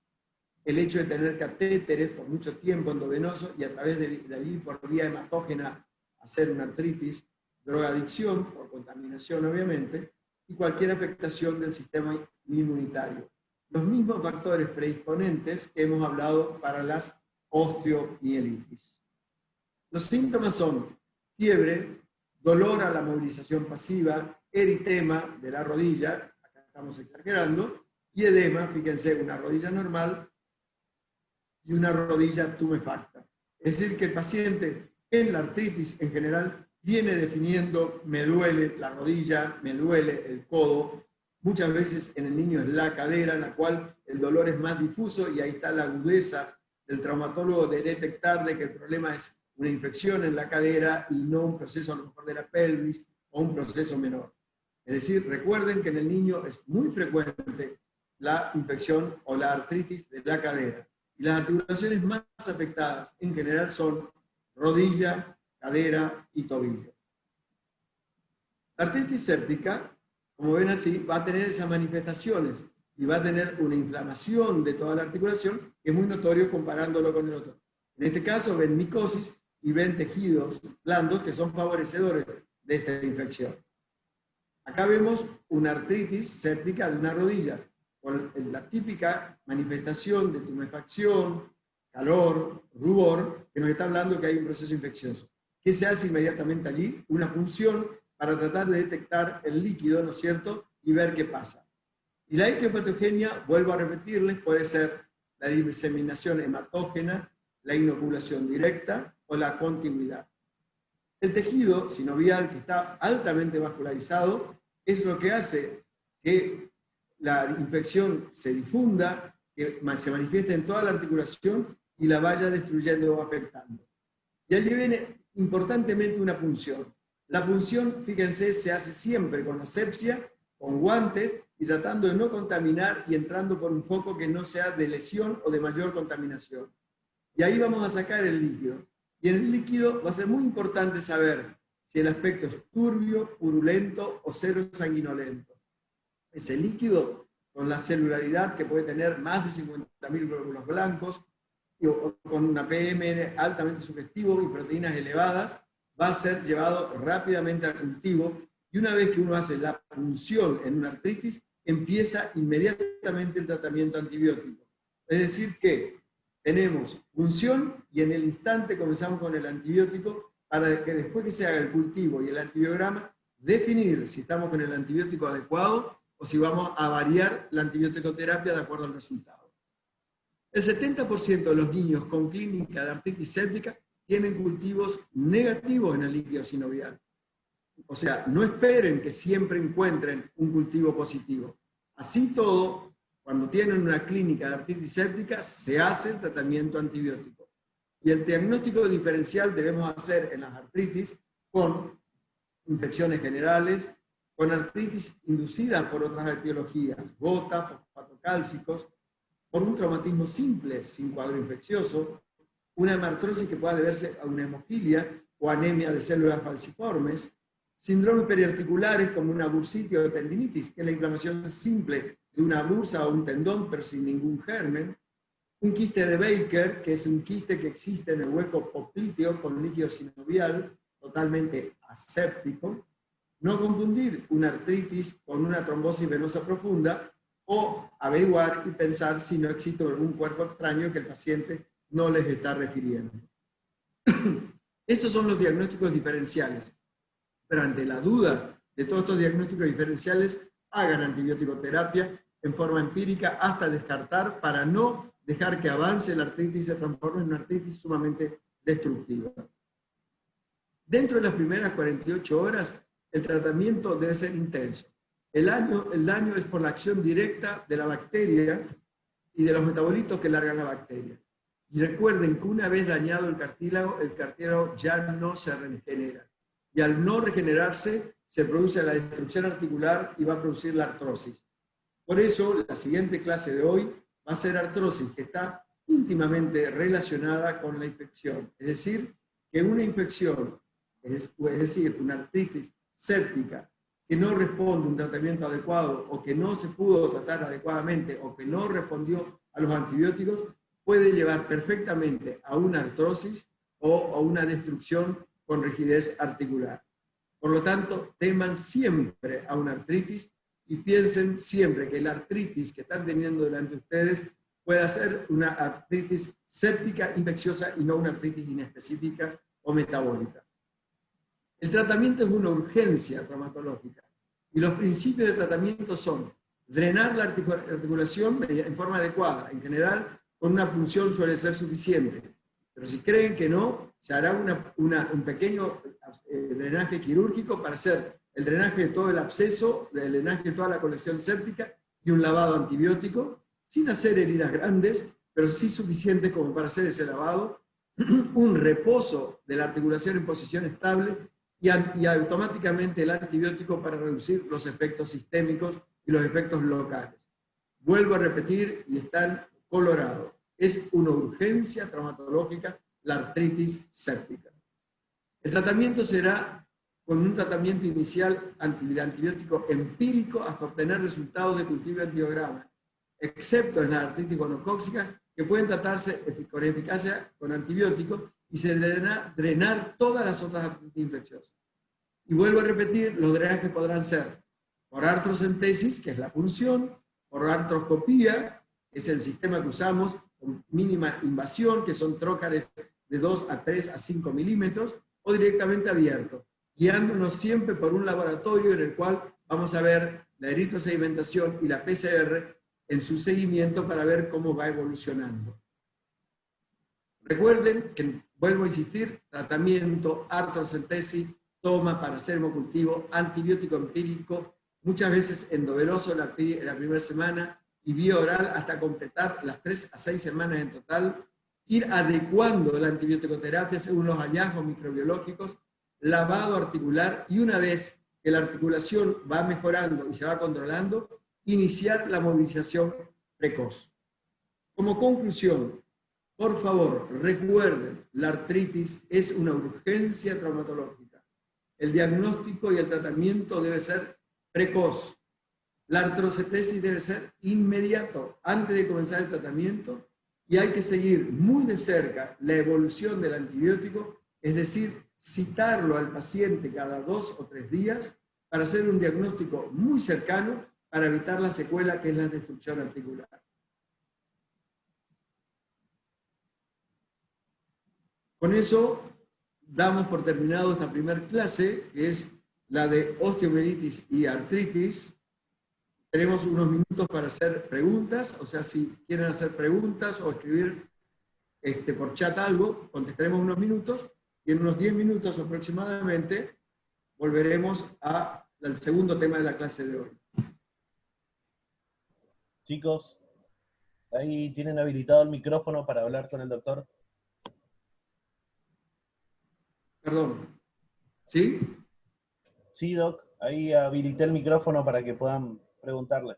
el hecho de tener catéteres por mucho tiempo endovenosos y a través de ir por vía hematógena hacer una artritis, drogadicción, por contaminación obviamente, y cualquier afectación del sistema inmunitario. Los mismos factores predisponentes que hemos hablado para las osteomielitis. Los síntomas son fiebre, dolor a la movilización pasiva, eritema de la rodilla, acá estamos exagerando, y edema, fíjense, una rodilla normal y una rodilla tumefacta. Es decir, que el paciente en la artritis en general viene definiendo, me duele la rodilla, me duele el codo. Muchas veces en el niño es la cadera, en la cual el dolor es más difuso y ahí está la agudeza del traumatólogo de detectar de que el problema es una infección en la cadera y no un proceso a lo mejor de la pelvis o un proceso menor. Es decir, recuerden que en el niño es muy frecuente la infección o la artritis de la cadera. Y las articulaciones más afectadas en general son rodilla, cadera y tobillo. La artritis séptica, como ven así, va a tener esas manifestaciones y va a tener una inflamación de toda la articulación que es muy notorio comparándolo con el otro. En este caso ven micosis y ven tejidos blandos que son favorecedores de esta infección. Acá vemos una artritis séptica de una rodilla, con la típica manifestación de tumefacción, calor, rubor, que nos está hablando que hay un proceso infeccioso. ¿Qué se hace inmediatamente allí? Una punción para tratar de detectar el líquido, ¿no es cierto? Y ver qué pasa. Y la etiopatogenia, vuelvo a repetirles, puede ser la diseminación hematógena, la inoculación directa o la contigüidad. El tejido sinovial, que está altamente vascularizado, es lo que hace que la infección se difunda, que se manifieste en toda la articulación y la vaya destruyendo o afectando. Y allí viene importantemente una punción. La punción, fíjense, se hace siempre con asepsia, con guantes y tratando de no contaminar y entrando por un foco que no sea de lesión o de mayor contaminación. Y ahí vamos a sacar el líquido. Y en el líquido va a ser muy importante saber si el aspecto es turbio, purulento o cero sanguinolento. Ese líquido, con la celularidad que puede tener más de 50.000 glóbulos blancos, o con una PM altamente sugestivo y proteínas elevadas, va a ser llevado rápidamente al cultivo, y una vez que uno hace la punción en una artritis, empieza inmediatamente el tratamiento antibiótico. Es decir que tenemos punción y en el instante comenzamos con el antibiótico para que después que se haga el cultivo y el antibiograma, definir si estamos con el antibiótico adecuado o si vamos a variar la antibiótico-terapia de acuerdo al resultado. El 70% de los niños con clínica de artritis séptica tienen cultivos negativos en el líquido sinovial. O sea, no esperen que siempre encuentren un cultivo positivo. Así todo, cuando tienen una clínica de artritis séptica, se hace el tratamiento antibiótico. Y el diagnóstico diferencial debemos hacer en las artritis con infecciones generales, con artritis inducida por otras etiologías, gota, fosfatocálcicos, por un traumatismo simple sin cuadro infeccioso, una hemartrosis que pueda deberse a una hemofilia o anemia de células falciformes, síndromes periarticulares como una bursitis o tendinitis, que es la inflamación simple de una bursa o un tendón pero sin ningún germen, un quiste de Baker, que es un quiste que existe en el hueco popliteo con líquido sinovial, totalmente aséptico. No confundir una artritis con una trombosis venosa profunda o averiguar y pensar si no existe algún cuerpo extraño que el paciente no les está refiriendo. Esos son los diagnósticos diferenciales. Pero ante la duda de todos estos diagnósticos diferenciales, hagan antibiótico-terapia en forma empírica hasta descartar para no dejar que avance la artritis y se transforme en una artritis sumamente destructiva. Dentro de las primeras 48 horas, el tratamiento debe ser intenso. El daño es por la acción directa de la bacteria y de los metabolitos que largan la bacteria. Y recuerden que una vez dañado el cartílago ya no se regenera. Y al no regenerarse, se produce la destrucción articular y va a producir la artrosis. Por eso, la siguiente clase de hoy va a ser artrosis, que está íntimamente relacionada con la infección. Es decir, que una infección, es decir, una artritis séptica, que no responde a un tratamiento adecuado o que no se pudo tratar adecuadamente o que no respondió a los antibióticos, puede llevar perfectamente a una artrosis o a una destrucción con rigidez articular. Por lo tanto, teman siempre a una artritis y piensen siempre que la artritis que están teniendo delante de ustedes puede ser una artritis séptica infecciosa y no una artritis inespecífica o metabólica. El tratamiento es una urgencia traumatológica y los principios de tratamiento son drenar la articulación en forma adecuada. En general, con una punción suele ser suficiente, pero si creen que no, se hará un pequeño drenaje quirúrgico para hacer el drenaje de todo el absceso, el drenaje de toda la colección séptica y un lavado antibiótico, sin hacer heridas grandes, pero sí suficiente como para hacer ese lavado, un reposo de la articulación en posición estable y automáticamente el antibiótico para reducir los efectos sistémicos y los efectos locales. Vuelvo a repetir y están colorados. Es una urgencia traumatológica la artritis séptica. El tratamiento será con un tratamiento inicial de antibiótico empírico hasta obtener resultados de cultivo antibiograma, excepto en la artritis gonocócica, que pueden tratarse con eficacia con antibióticos y se drenar todas las otras artritis infecciosas. Y vuelvo a repetir, los drenajes podrán ser por artrocentesis, que es la punción, por artroscopía, que es el sistema que usamos con mínima invasión, que son trócares de 2 a 3 a 5 milímetros, o directamente abierto, guiándonos siempre por un laboratorio en el cual vamos a ver la eritrosedimentación y la PCR en su seguimiento para ver cómo va evolucionando. Recuerden que, vuelvo a insistir, tratamiento, artrocentesis, toma para hacer hemocultivo, antibiótico empírico, muchas veces endovenoso la primera semana y vía oral hasta completar las 3 a 6 semanas en total, ir adecuando la antibiótico-terapia según los hallazgos microbiológicos, lavado articular y una vez que la articulación va mejorando y se va controlando, iniciar la movilización precoz. Como conclusión, por favor, recuerden, la artritis es una urgencia traumatológica. El diagnóstico y el tratamiento debe ser precoz. La artrocentesis debe ser inmediato, antes de comenzar el tratamiento, y hay que seguir muy de cerca la evolución del antibiótico, es decir, citarlo al paciente cada 2 o 3 días para hacer un diagnóstico muy cercano para evitar la secuela que es la destrucción articular. Con eso damos por terminado esta primera clase, que es la de osteomielitis y artritis. Tenemos unos minutos para hacer preguntas, o sea, si quieren hacer preguntas o escribir por chat algo, contestaremos unos minutos y en unos 10 minutos aproximadamente volveremos al segundo tema de la clase de hoy. Chicos, ahí tienen habilitado el micrófono para hablar con el doctor. Perdón. ¿Sí? Sí, Doc, ahí habilité el micrófono para que puedan preguntarle.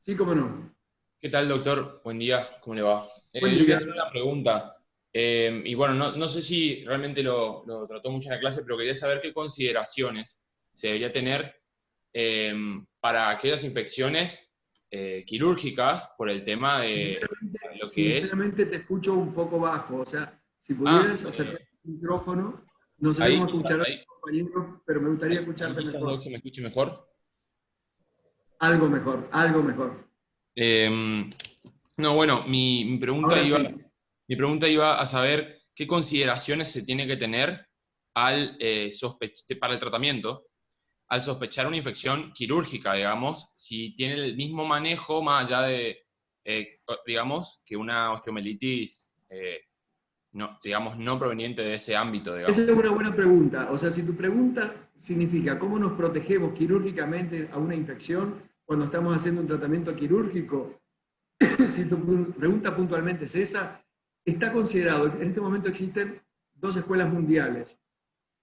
Sí, cómo no. ¿Qué tal, doctor? Buen día, ¿cómo le va? Buen Yo día. quería hacer una pregunta. Y bueno, no sé si realmente lo trató mucho en la clase, pero quería saber qué consideraciones se debería tener para aquellas infecciones quirúrgicas por el tema de lo que es... Sinceramente te escucho un poco bajo, o sea, si pudieras acercar el micrófono, no sé cómo escuchar a los compañeros, pero me gustaría escucharte quizás, mejor. Doc, ¿se me escuche mejor? Algo mejor, algo mejor. No, bueno, mi pregunta Ahora iba... sí. Mi pregunta iba a saber qué consideraciones se tiene que tener al, para el tratamiento al sospechar una infección quirúrgica, digamos, si tiene el mismo manejo más allá de, digamos, que una osteomelitis, no, digamos, no proveniente de ese ámbito, Esa digamos. es una buena pregunta. O sea, si tu pregunta significa cómo nos protegemos quirúrgicamente a una infección cuando estamos haciendo un tratamiento quirúrgico, si tu pregunta puntualmente es esa, está considerado, en este momento existen dos escuelas mundiales.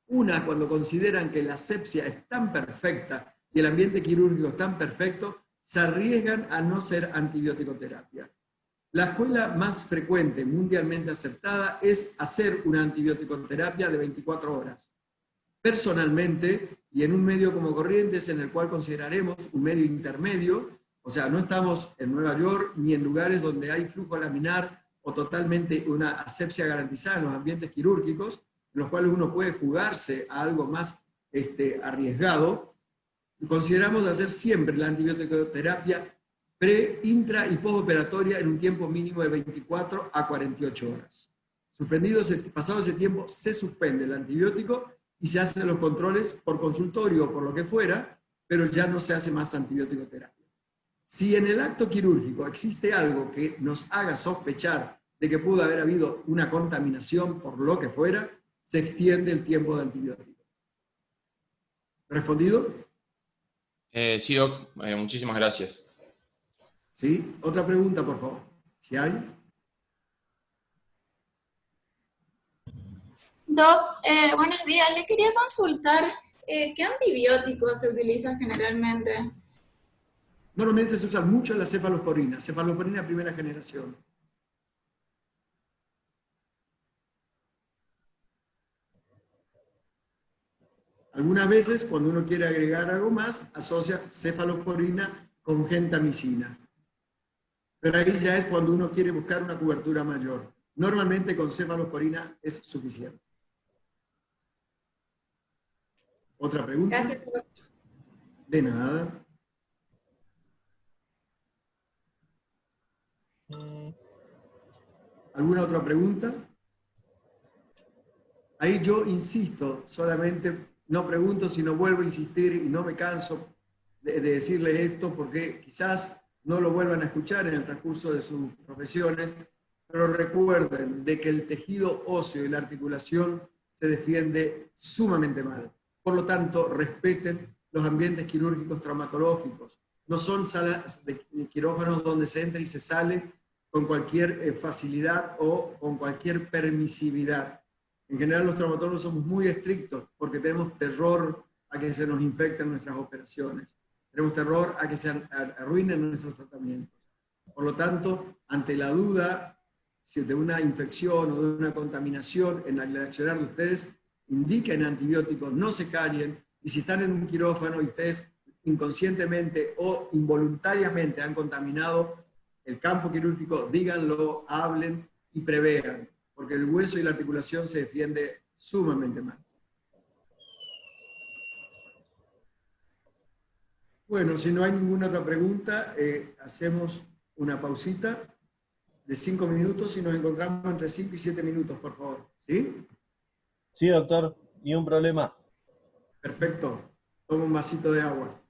Una, cuando consideran que la asepsia es tan perfecta y el ambiente quirúrgico es tan perfecto, se arriesgan a no ser antibiótico-terapia. La escuela más frecuente, mundialmente aceptada, es hacer una antibiótico-terapia de 24 horas. Personalmente, y en un medio como Corrientes, en el cual consideraremos un medio intermedio, o sea, no estamos en Nueva York ni en lugares donde hay flujo laminar o totalmente una asepsia garantizada en los ambientes quirúrgicos, en los cuales uno puede jugarse a algo más arriesgado. Consideramos hacer siempre la antibiótico-terapia pre, intra y postoperatoria en un tiempo mínimo de 24 a 48 horas. Pasado ese tiempo, se suspende el antibiótico y se hacen los controles por consultorio o por lo que fuera, pero ya no se hace más antibiótico terapia. Si en el acto quirúrgico existe algo que nos haga sospechar de que pudo haber habido una contaminación por lo que fuera, se extiende el tiempo de antibiótico. ¿Respondido? Sí, Doc, muchísimas gracias. ¿Sí? Otra pregunta, por favor. Si hay. Doc, buenos días. Le quería consultar qué antibióticos se utilizan generalmente. Normalmente se usa mucho la cefalosporina primera generación. Algunas veces, cuando uno quiere agregar algo más, asocia cefalosporina con gentamicina. Pero ahí ya es cuando uno quiere buscar una cobertura mayor. Normalmente con cefalosporina es suficiente. ¿Otra pregunta? Gracias, Doc. De nada. ¿Alguna otra pregunta? Ahí yo insisto, solamente no pregunto, sino vuelvo a insistir y no me canso de decirles esto porque quizás no lo vuelvan a escuchar en el transcurso de sus profesiones, pero recuerden de que el tejido óseo y la articulación se defiende sumamente mal. Por lo tanto, respeten los ambientes quirúrgicos traumatológicos. No son salas de quirófanos donde se entra y se sale con cualquier facilidad o con cualquier permisividad. En general los traumatólogos somos muy estrictos porque tenemos terror a que se nos infecten nuestras operaciones. Tenemos terror a que se arruinen nuestros tratamientos. Por lo tanto, ante la duda de una infección o de una contaminación en el accionar de ustedes, indiquen antibióticos, no se callen, y si están en un quirófano y ustedes inconscientemente o involuntariamente han contaminado el campo quirúrgico, díganlo, hablen y prevean, porque el hueso y la articulación se defiende sumamente mal. Bueno, si no hay ninguna otra pregunta, hacemos una pausita de 5 minutos y nos encontramos entre 5 y 7 minutos, por favor. ¿Sí? Sí, doctor, ni un problema. Perfecto. Toma un vasito de agua.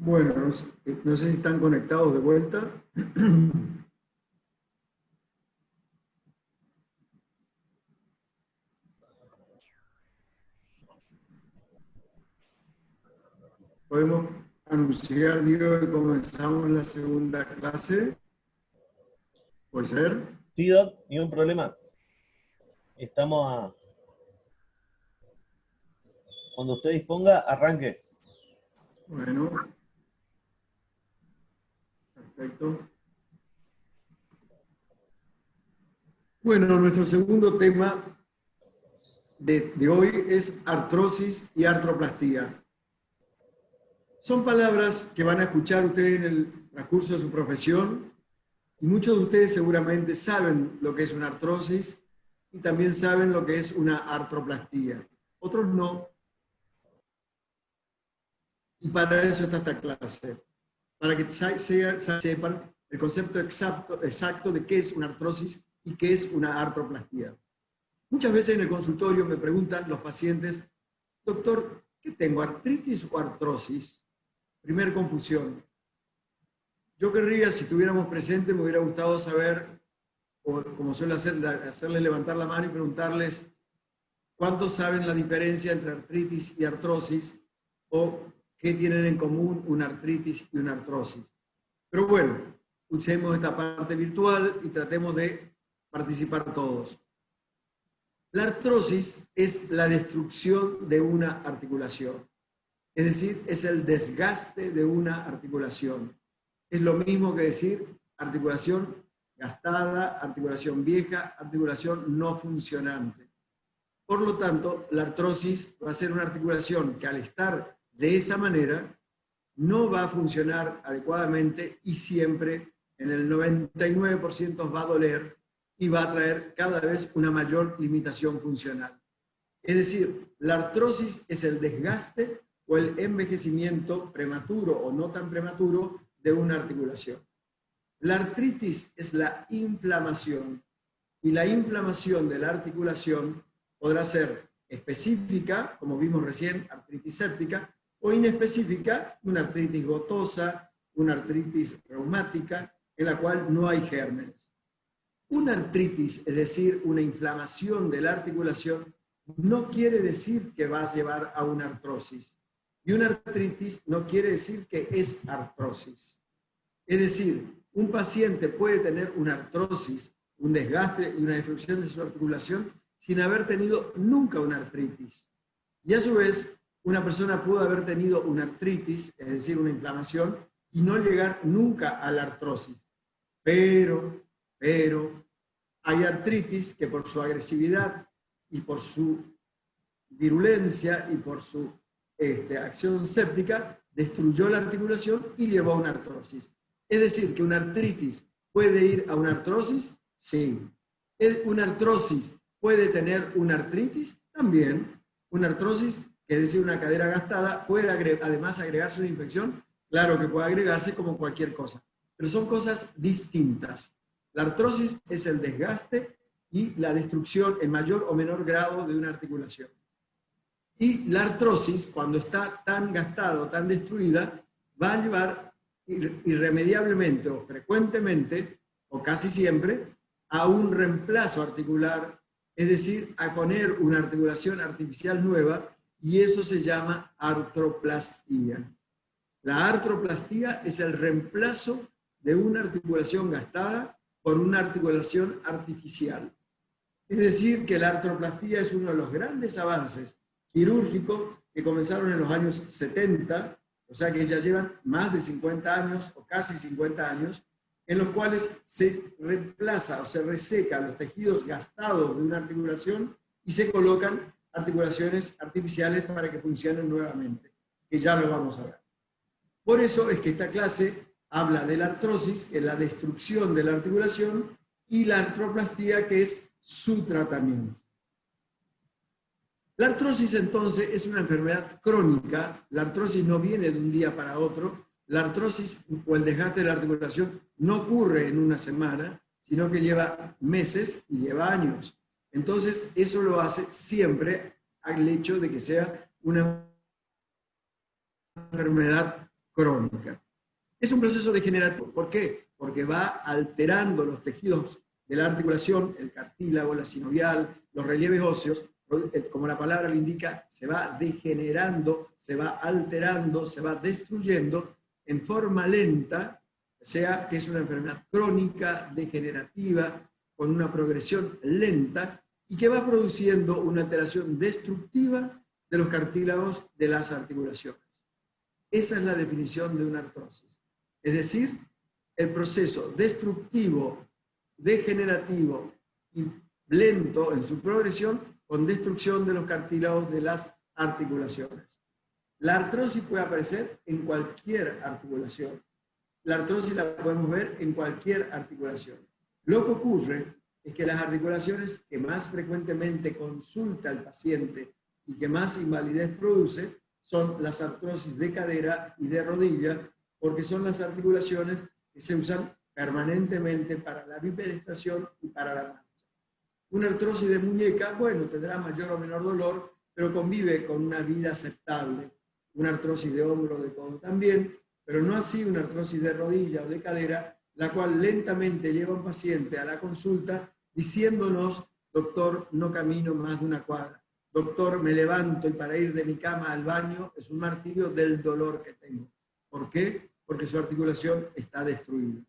Bueno, no sé si están conectados de vuelta. Podemos anunciar, Diego, que comenzamos la segunda clase. ¿Puede ser? Sí, Doc, ni un problema. Estamos a... Cuando usted disponga, arranque. Bueno. Perfecto. Bueno, nuestro segundo tema de hoy es artrosis y artroplastía. Son palabras que van a escuchar ustedes en el transcurso de su profesión y muchos de ustedes seguramente saben lo que es una artrosis y también saben lo que es una artroplastía. Otros no. Y para eso está esta clase, para que sepan el concepto exacto de qué es una artrosis y qué es una artroplastía. Muchas veces en el consultorio me preguntan los pacientes, doctor, ¿qué tengo, artritis o artrosis? Primer confusión. Yo querría, si estuviéramos presentes, me hubiera gustado saber, o como suele hacerles levantar la mano y preguntarles cuántos saben la diferencia entre artritis y artrosis, o qué tienen en común una artritis y una artrosis. Pero bueno, usemos esta parte virtual y tratemos de participar todos. La artrosis es la destrucción de una articulación. Es decir, es el desgaste de una articulación. Es lo mismo que decir articulación gastada, articulación vieja, articulación no funcionante. Por lo tanto, la artrosis va a ser una articulación que al estar de esa manera no va a funcionar adecuadamente y siempre en el 99% va a doler y va a traer cada vez una mayor limitación funcional. Es decir, la artrosis es el desgaste o el envejecimiento prematuro o no tan prematuro de una articulación. La artritis es la inflamación y la inflamación de la articulación podrá ser específica, como vimos recién, artritis séptica, o inespecífica, una artritis gotosa, una artritis reumática, en la cual no hay gérmenes. Una artritis, es decir, una inflamación de la articulación, no quiere decir que va a llevar a una artrosis. Y una artritis no quiere decir que es artrosis. Es decir, un paciente puede tener una artrosis, un desgaste y una destrucción de su articulación sin haber tenido nunca una artritis. Y a su vez, una persona pudo haber tenido una artritis, es decir, una inflamación, y no llegar nunca a la artrosis. Pero hay artritis que por su agresividad y por su virulencia y por su acción séptica destruyó la articulación y llevó a una artrosis. Es decir, que una artritis puede ir a una artrosis, sí. ¿Una artrosis puede tener una artritis? También. Una artrosis, es decir, una cadera gastada, puede además agregarse una infección. Claro que puede agregarse como cualquier cosa, pero son cosas distintas. La artrosis es el desgaste y la destrucción en mayor o menor grado de una articulación. Y la artrosis, cuando está tan gastada o tan destruida, va a llevar irremediablemente o frecuentemente, o casi siempre, a un reemplazo articular, es decir, a poner una articulación artificial nueva, y eso se llama artroplastía. La artroplastía es el reemplazo de una articulación gastada por una articulación artificial. Es decir, que la artroplastía es uno de los grandes avances quirúrgicos que comenzaron en los años 70, o sea que ya llevan más de 50 años o casi 50 años, en los cuales se reemplaza o se reseca los tejidos gastados de una articulación y se colocan articulaciones artificiales para que funcionen nuevamente, que ya lo vamos a ver. Por eso es que esta clase habla de la artrosis, que es la destrucción de la articulación, y la artroplastía, que es su tratamiento. La artrosis, entonces, es una enfermedad crónica. La artrosis no viene de un día para otro. La artrosis o el desgaste de la articulación no ocurre en una semana, sino que lleva meses y lleva años. Entonces, eso lo hace siempre al hecho de que sea una enfermedad crónica. Es un proceso degenerativo. ¿Por qué? Porque va alterando los tejidos de la articulación, el cartílago, la sinovial, los relieves óseos, como la palabra lo indica, se va degenerando, se va alterando, se va destruyendo en forma lenta, o sea que es una enfermedad crónica, degenerativa, con una progresión lenta y que va produciendo una alteración destructiva de los cartílagos de las articulaciones. Esa es la definición de una artrosis. Es decir, el proceso destructivo, degenerativo y lento en su progresión con destrucción de los cartílagos de las articulaciones. La artrosis puede aparecer en cualquier articulación. La artrosis la podemos ver en cualquier articulación. Lo que ocurre es que las articulaciones que más frecuentemente consulta el paciente y que más invalidez produce son las artrosis de cadera y de rodilla, porque son las articulaciones que se usan permanentemente para la bipedestación y para la marcha. Una artrosis de muñeca, bueno, tendrá mayor o menor dolor, pero convive con una vida aceptable. Una artrosis de hombro, de codo también, pero no así una artrosis de rodilla o de cadera, la cual lentamente lleva a un paciente a la consulta diciéndonos, doctor, no camino más de una cuadra. Doctor, me levanto y para ir de mi cama al baño es un martirio del dolor que tengo. ¿Por qué? Porque su articulación está destruida.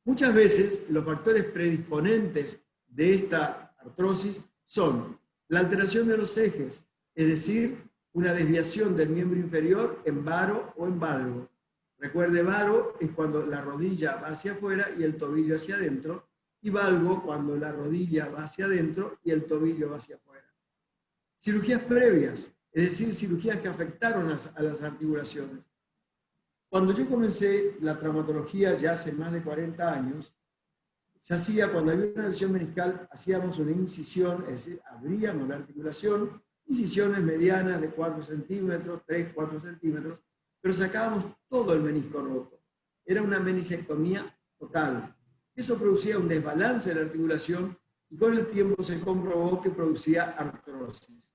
Muchas veces los factores predisponentes de esta artrosis son la alteración de los ejes, es decir, una desviación del miembro inferior en varo o en valgo. Recuerde, varo es cuando la rodilla va hacia afuera y el tobillo hacia adentro, y valgo cuando la rodilla va hacia adentro y el tobillo va hacia afuera. Cirugías previas, es decir, cirugías que afectaron a las articulaciones. Cuando yo comencé la traumatología ya hace más de 40 años, se hacía, cuando había una lesión meniscal, hacíamos una incisión, es decir, abríamos la articulación, incisiones medianas de 4 centímetros, 3, 4 centímetros, pero sacábamos todo el menisco roto. Era una menisectomía total. Eso producía un desbalance de la articulación y con el tiempo se comprobó que producía artrosis.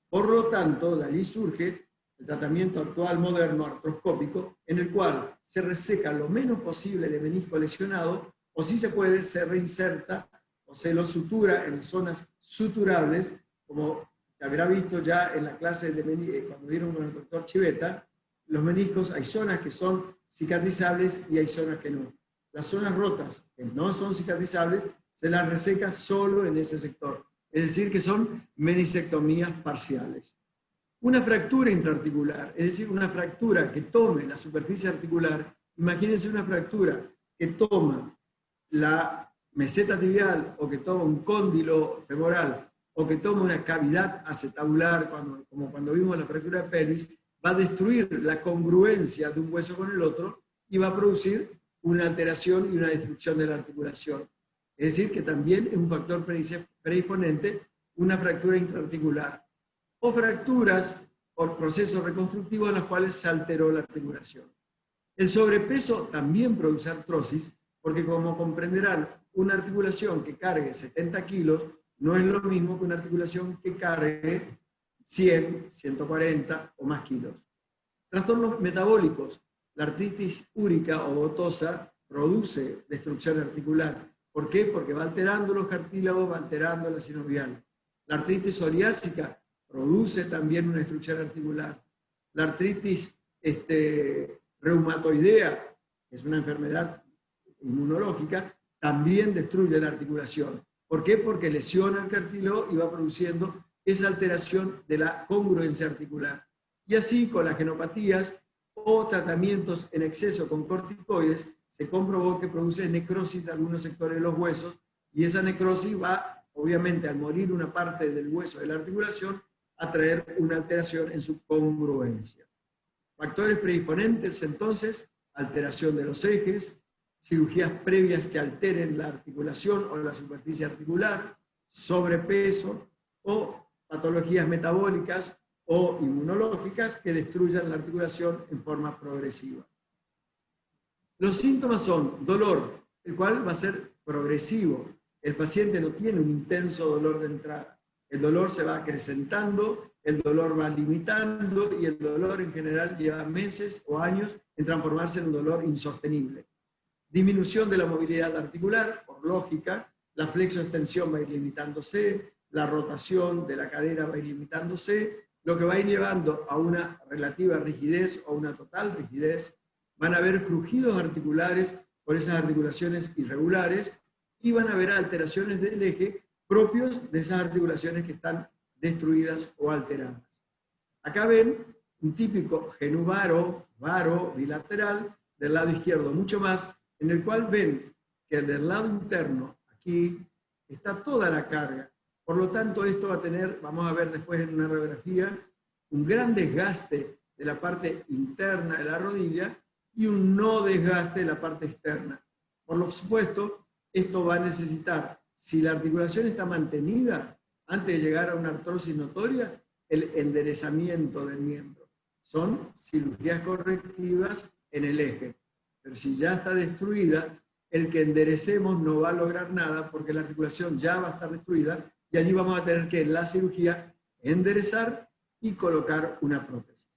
Por lo tanto, de allí surge el tratamiento actual moderno artroscópico, en el cual se reseca lo menos posible de menisco lesionado, o si se puede, se reinserta o se lo sutura en zonas suturables, como se habrá visto ya en la clase de cuando vieron con el doctor Chiveta. Los meniscos, hay zonas que son cicatrizables y hay zonas que no. Las zonas rotas, que no son cicatrizables, se las reseca solo en ese sector. Es decir, que son menisectomías parciales. Una fractura intraarticular, es decir, una fractura que tome la superficie articular, imagínense una fractura que toma la meseta tibial o que toma un cóndilo femoral o que toma una cavidad acetabular, como cuando vimos la fractura de pelvis, va a destruir la congruencia de un hueso con el otro y va a producir una alteración y una destrucción de la articulación. Es decir, que también es un factor predisponente una fractura intraarticular. O fracturas por procesos reconstructivos en los cuales se alteró la articulación. El sobrepeso también produce artrosis, porque como comprenderán, una articulación que cargue 70 kilos no es lo mismo que una articulación que cargue 100, 140 o más kilos. Trastornos metabólicos. La artritis úrica o gotosa produce destrucción articular. ¿Por qué? Porque va alterando los cartílagos, va alterando la sinovial. La artritis psoriásica produce también una destrucción articular. La artritis reumatoidea, que es una enfermedad inmunológica, también destruye la articulación. ¿Por qué? Porque lesiona el cartílago y va produciendo esa alteración de la congruencia articular. Y así con las genopatías o tratamientos en exceso con corticoides, se comprobó que produce necrosis de algunos sectores de los huesos y esa necrosis va, obviamente, al morir una parte del hueso de la articulación, a traer una alteración en su congruencia. Factores predisponentes, entonces, alteración de los ejes, cirugías previas que alteren la articulación o la superficie articular, sobrepeso o patologías metabólicas o inmunológicas que destruyan la articulación en forma progresiva. Los síntomas son dolor, el cual va a ser progresivo. El paciente no tiene un intenso dolor de entrada. El dolor se va acrecentando, el dolor va limitando y el dolor en general lleva meses o años en transformarse en un dolor insostenible. Disminución de la movilidad articular, por lógica, la flexoextensión va a ir limitándose, la rotación de la cadera va a ir limitándose, lo que va a ir llevando a una relativa rigidez o una total rigidez. Van a haber crujidos articulares por esas articulaciones irregulares y van a haber alteraciones del eje propios de esas articulaciones que están destruidas o alteradas. Acá ven un típico genuvaro, varo bilateral del lado izquierdo, mucho más, en el cual ven que del lado interno, aquí, está toda la carga. Por lo tanto, esto va a tener, vamos a ver después en una radiografía, un gran desgaste de la parte interna de la rodilla y un no desgaste de la parte externa. Por lo supuesto, esto va a necesitar, si la articulación está mantenida, antes de llegar a una artrosis notoria, el enderezamiento del miembro. Son cirugías correctivas en el eje. Pero si ya está destruida, el que enderecemos no va a lograr nada porque la articulación ya va a estar destruida y allí vamos a tener que en la cirugía enderezar y colocar una prótesis.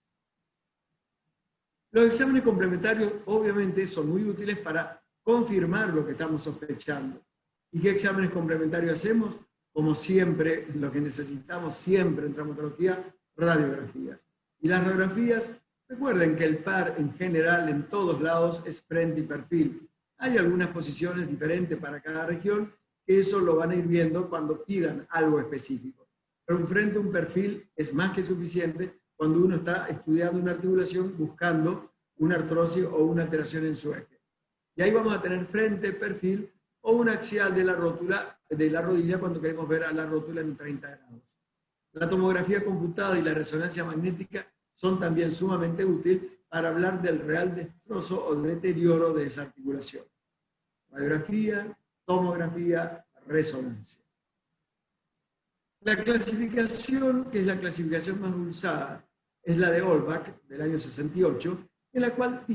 Los exámenes complementarios obviamente son muy útiles para confirmar lo que estamos sospechando. ¿Y qué exámenes complementarios hacemos? Como siempre, lo que necesitamos siempre en traumatología, radiografías. Y las radiografías, recuerden que el par en general en todos lados es frente y perfil. Hay algunas posiciones diferentes para cada región, que eso lo van a ir viendo cuando pidan algo específico. Pero un frente, un perfil es más que suficiente cuando uno está estudiando una articulación buscando una artrosis o una alteración en su eje. Y ahí vamos a tener frente, perfil o un axial de la rótula, de la rodilla cuando queremos ver a la rótula en 30 grados. La tomografía computada y la resonancia magnética son también sumamente útiles para hablar del real destrozo o deterioro de esa articulación. Radiografía, tomografía, resonancia. La clasificación, que es la clasificación más usada, es la de Olbach, del año 68, en la cual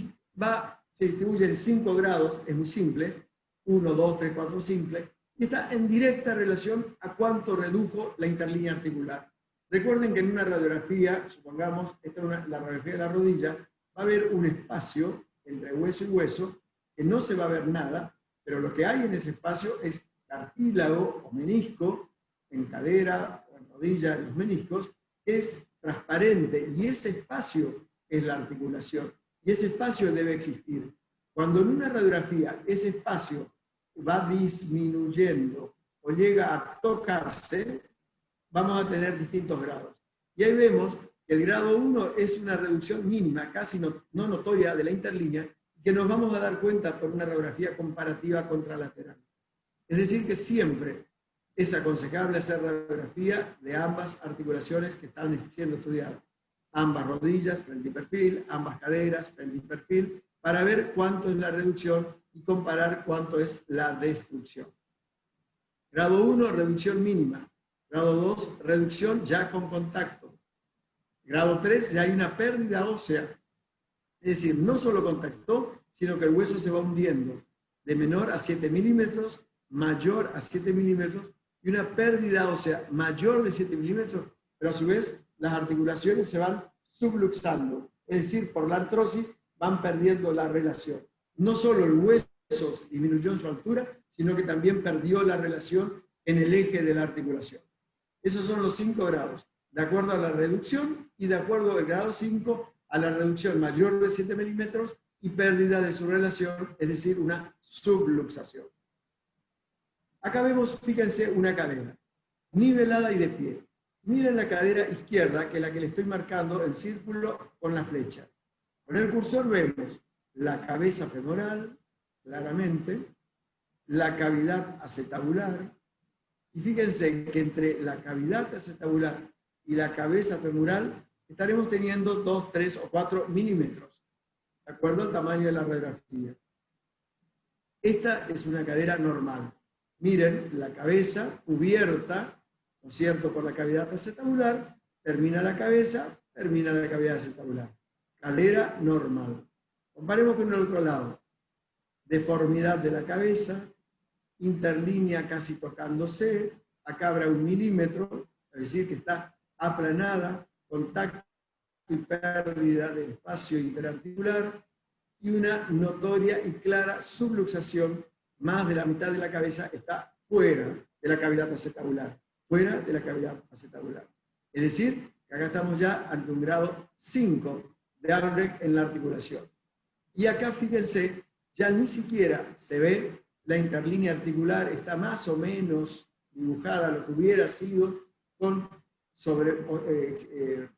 se distribuye en 5 grados, es muy simple, 1, 2, 3, 4, simple, y está en directa relación a cuánto redujo la interlínea articular. Recuerden que en una radiografía, supongamos, esta es la radiografía de la rodilla, va a haber un espacio entre hueso y hueso, que no se va a ver nada, pero lo que hay en ese espacio es cartílago o menisco, en cadera o en rodilla, en los meniscos, es transparente, y ese espacio es la articulación, y ese espacio debe existir. Cuando en una radiografía ese espacio va disminuyendo o llega a tocarse, vamos a tener distintos grados. Y ahí vemos que el grado 1 es una reducción mínima, casi no notoria de la interlínea, que nos vamos a dar cuenta por una radiografía comparativa contralateral. Es decir, que siempre es aconsejable hacer radiografía de ambas articulaciones que están siendo estudiadas. Ambas rodillas, frente y perfil, ambas caderas, frente y perfil, para ver cuánto es la reducción y comparar cuánto es la destrucción. Grado 1, reducción mínima. Grado 2, reducción ya con contacto. Grado 3, ya hay una pérdida ósea. Es decir, no solo contactó, sino que el hueso se va hundiendo de menor a 7 milímetros, mayor a 7 milímetros, y una pérdida ósea mayor de 7 milímetros, pero a su vez las articulaciones se van subluxando. Es decir, por la artrosis van perdiendo la relación. No solo el hueso disminuyó en su altura, sino que también perdió la relación en el eje de la articulación. Esos son los 5 grados, de acuerdo a la reducción y de acuerdo al grado 5 a la reducción mayor de 7 milímetros y pérdida de su relación, es decir, una subluxación. Acá vemos, fíjense, una cadera nivelada y de pie. Miren la cadera izquierda, que es la que le estoy marcando el círculo con la flecha. Con el cursor vemos la cabeza femoral, claramente, la cavidad acetabular, y fíjense que entre la cavidad acetabular y la cabeza femoral estaremos teniendo 2, 3 o 4 milímetros, de acuerdo al tamaño de la radiografía. Esta es una cadera normal. Miren, la cabeza cubierta, ¿no es cierto?, por la cavidad acetabular, termina la cabeza, termina la cavidad acetabular. Cadera normal. Comparemos con el otro lado. Deformidad de la cabeza, interlínea casi tocándose, acá habrá 1 milímetro, es decir, que está aplanada, contacto y pérdida del espacio interarticular, y una notoria y clara subluxación. Más de la mitad de la cabeza está fuera de la cavidad acetabular, fuera de la cavidad acetabular. Es decir, que acá estamos ya ante un grado 5 de Albrecht en la articulación. Y acá, fíjense, ya ni siquiera se ve la interlínea articular, está más o menos dibujada lo que hubiera sido con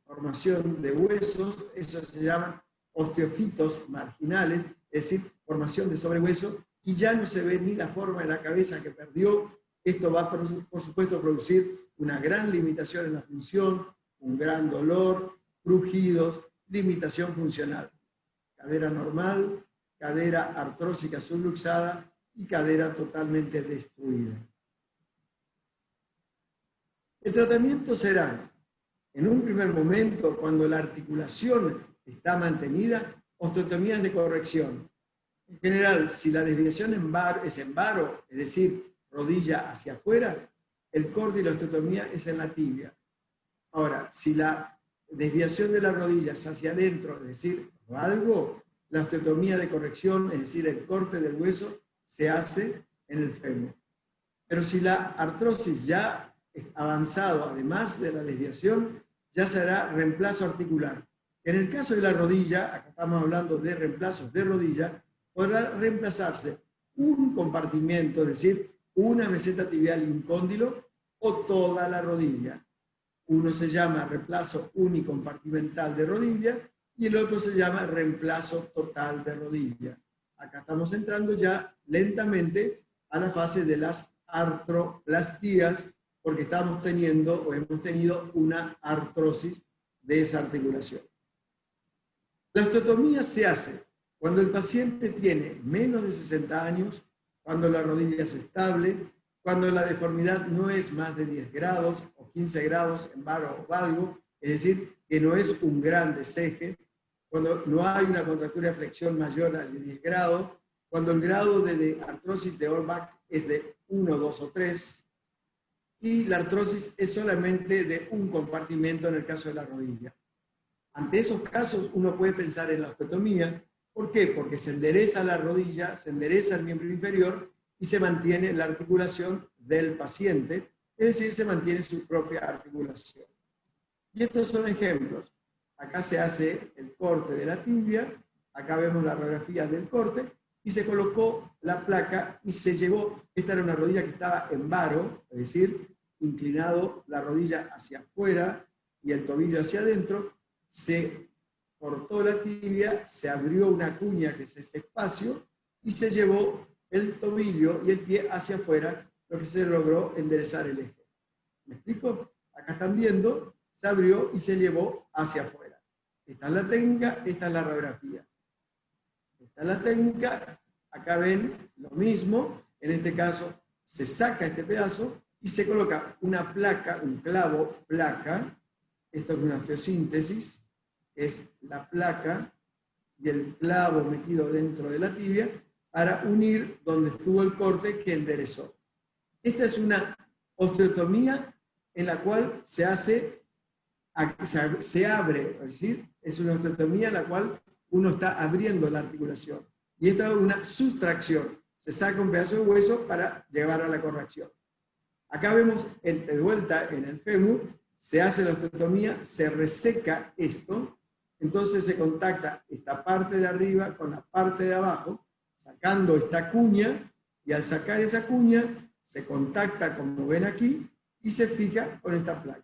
formación de huesos, eso se llama osteofitos marginales, es decir, formación de sobrehueso, y ya no se ve ni la forma de la cabeza que perdió. Esto va, por supuesto, a producir una gran limitación en la función, un gran dolor, crujidos, limitación funcional. Cadera normal, cadera artrósica subluxada y cadera totalmente destruida. El tratamiento será, en un primer momento, cuando la articulación está mantenida, osteotomías de corrección. En general, si la desviación es en varo, es decir, rodilla hacia afuera, el corte y la osteotomía es en la tibia. Ahora, si la desviación de la rodilla es hacia adentro, es decir, valgo, la osteotomía de corrección, es decir, el corte del hueso, se hace en el fémur. Pero si la artrosis ya es avanzado, además de la desviación, ya se hará reemplazo articular. En el caso de la rodilla, acá estamos hablando de reemplazos de rodilla, podrá reemplazarse un compartimento, es decir, una meseta tibial incóndilo o toda la rodilla. Uno se llama reemplazo unicompartimental de rodilla y el otro se llama reemplazo total de rodilla. Acá estamos entrando ya lentamente a la fase de las artroplastías, porque estamos teniendo o hemos tenido una artrosis de esa articulación. La osteotomía se hace cuando el paciente tiene menos de 60 años, cuando la rodilla es estable, cuando la deformidad no es más de 10 grados o 15 grados en varo o valgo, es decir, que no es un gran deseje, cuando no hay una contractura de flexión mayor a 10 grados, cuando el grado de artrosis de Orbach es de 1, 2 o 3, y la artrosis es solamente de un compartimento en el caso de la rodilla. Ante esos casos uno puede pensar en la osteotomía. ¿Por qué? Porque se endereza la rodilla, se endereza el miembro inferior y se mantiene la articulación del paciente, es decir, se mantiene su propia articulación. Y estos son ejemplos. Acá se hace el corte de la tibia, acá vemos la radiografía del corte, y se colocó la placa y se llevó, esta era una rodilla que estaba en varo, es decir, inclinado la rodilla hacia afuera y el tobillo hacia adentro, se cortó la tibia, se abrió una cuña que es este espacio y se llevó el tobillo y el pie hacia afuera, lo que se logró enderezar el eje. ¿Me explico? Acá están viendo, se abrió y se llevó hacia afuera. Esta es la técnica, esta es la radiografía. Esta es la técnica, acá ven lo mismo, en este caso se saca este pedazo y se coloca una placa, un clavo placa, esto es una osteosíntesis, es la placa y el clavo metido dentro de la tibia para unir donde estuvo el corte que enderezó. Esta es una osteotomía en la cual se abre, es decir, es una osteotomía en la cual uno está abriendo la articulación. Y esta es una sustracción. Se saca un pedazo de hueso para llevar a la corrección. Acá vemos de vuelta en el fémur, se hace la osteotomía, se reseca esto, entonces se contacta esta parte de arriba con la parte de abajo, sacando esta cuña, y al sacar esa cuña, se contacta, como ven aquí, y se fija con esta placa.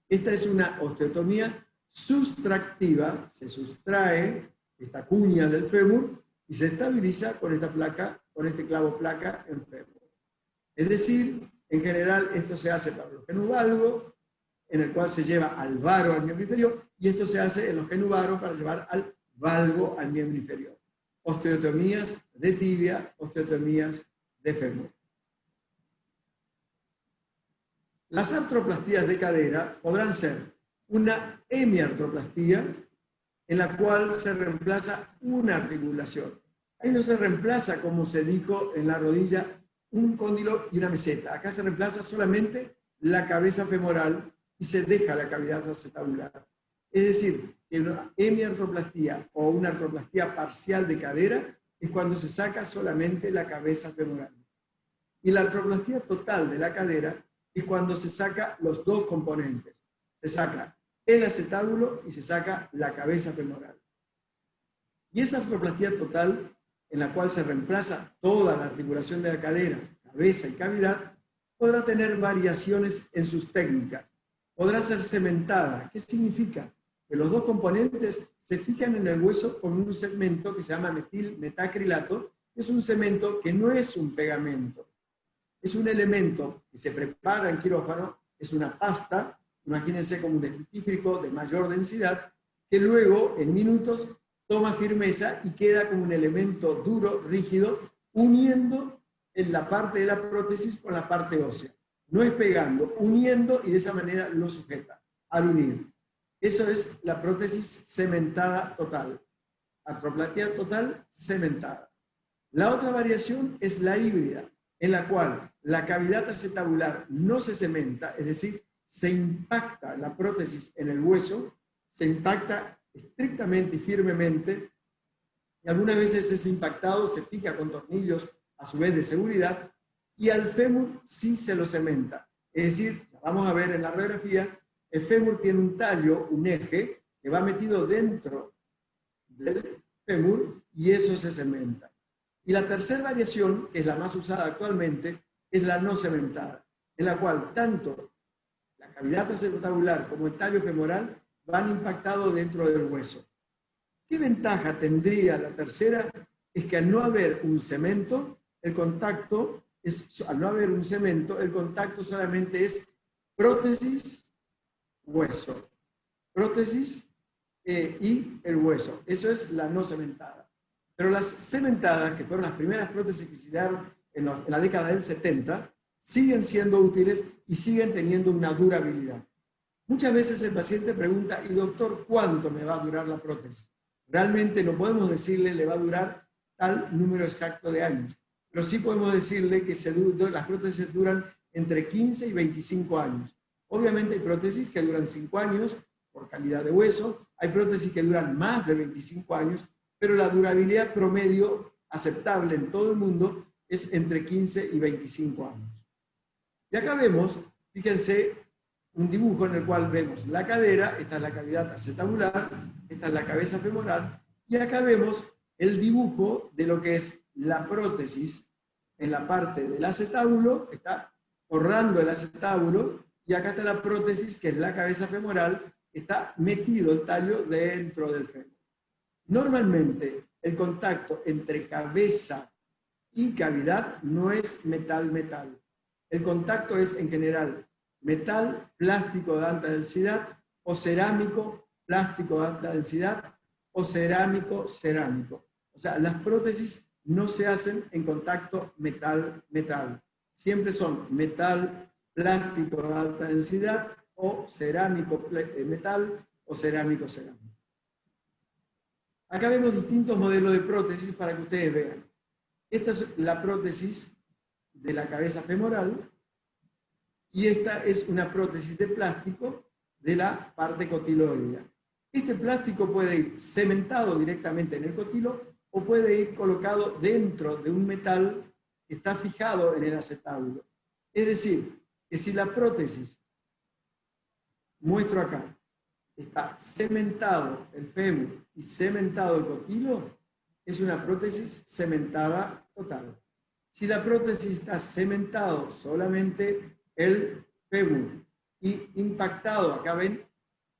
Esta es una osteotomía sustractiva, se sustrae esta cuña del fémur y se estabiliza con esta placa, con este clavo placa en fémur. Es decir, en general esto se hace para los genuvalgos, en el cual se lleva al varo al miembro inferior, y esto se hace en los genuvaros para llevar al valgo al miembro inferior. Osteotomías de tibia, osteotomías de fémur. Las artroplastías de cadera podrán ser una hemiartroplastía en la cual se reemplaza una articulación. Ahí no se reemplaza, como se dijo en la rodilla, un cóndilo y una meseta. Acá se reemplaza solamente la cabeza femoral y se deja la cavidad acetabular. Es decir, que una hemiartroplastía o una artroplastía parcial de cadera es cuando se saca solamente la cabeza femoral. Y la artroplastía total de la cadera es cuando se saca los dos componentes. Se saca el acetábulo y se saca la cabeza femoral. Y esa artroplastía total, en la cual se reemplaza toda la articulación de la cadera, cabeza y cavidad, podrá tener variaciones en sus técnicas. Podrá ser cementada. ¿Qué significa? Que los dos componentes se fijan en el hueso con un cemento que se llama metilmetacrilato, que es un cemento que no es un pegamento. Es un elemento que se prepara en quirófano, es una pasta, imagínense como un dentífrico de mayor densidad, que luego en minutos toma firmeza y queda como un elemento duro, rígido, uniendo en la parte de la prótesis con la parte ósea. No es pegando, uniendo y de esa manera lo sujeta al unir. Eso es la prótesis cementada total. Artroplastía total cementada. La otra variación es la híbrida, en la cual la cavidad acetabular no se cementa, es decir, se impacta la prótesis en el hueso, se impacta estrictamente y firmemente, y algunas veces ese impactado se fija con tornillos a su vez de seguridad, y al fémur sí se lo cementa. Es decir, vamos a ver en la radiografía, el fémur tiene un tallo, un eje, que va metido dentro del fémur, y eso se cementa. Y la tercera variación, que es la más usada actualmente, es la no cementada, en la cual tanto la cavidad acetabular como el tallo femoral van impactados dentro del hueso. ¿Qué ventaja tendría la tercera? Es que al no haber un cemento, el contacto solamente es prótesis-hueso. Prótesis y el hueso. Eso es la no cementada. Pero las cementadas, que fueron las primeras prótesis que se dieron en la década del 70, siguen siendo útiles y siguen teniendo una durabilidad. Muchas veces el paciente pregunta, y doctor, ¿cuánto me va a durar la prótesis? Realmente no podemos decirle le va a durar tal número exacto de años, pero sí podemos decirle que las prótesis duran entre 15 y 25 años. Obviamente hay prótesis que duran 5 años por calidad de hueso, hay prótesis que duran más de 25 años, pero la durabilidad promedio aceptable en todo el mundo es entre 15 y 25 años. Y acá vemos, fíjense, un dibujo en el cual vemos la cadera, esta es la cavidad acetabular, esta es la cabeza femoral, y acá vemos el dibujo de lo que es la prótesis en la parte del acetábulo, está forrando el acetábulo, y acá está la prótesis, que es la cabeza femoral, está metido el tallo dentro del fémur. Normalmente, el contacto entre cabeza y cavidad no es metal-metal. El contacto es, en general, metal, plástico de alta densidad, o cerámico, plástico de alta densidad, o cerámico, cerámico. O sea, las prótesis no se hacen en contacto metal-metal. Siempre son metal, plástico de alta densidad, o cerámico, metal, o cerámico, cerámico. Acá vemos distintos modelos de prótesis para que ustedes vean. Esta es la prótesis de la cabeza femoral, y esta es una prótesis de plástico de la parte cotiloidea. Este plástico puede ir cementado directamente en el cotilo o puede ir colocado dentro de un metal que está fijado en el acetábulo. Es decir, que si la prótesis, muestro acá, está cementado el fémur y cementado el cotilo, es una prótesis cementada total. Si la prótesis está cementado solamente el fémur y impactado, acá ven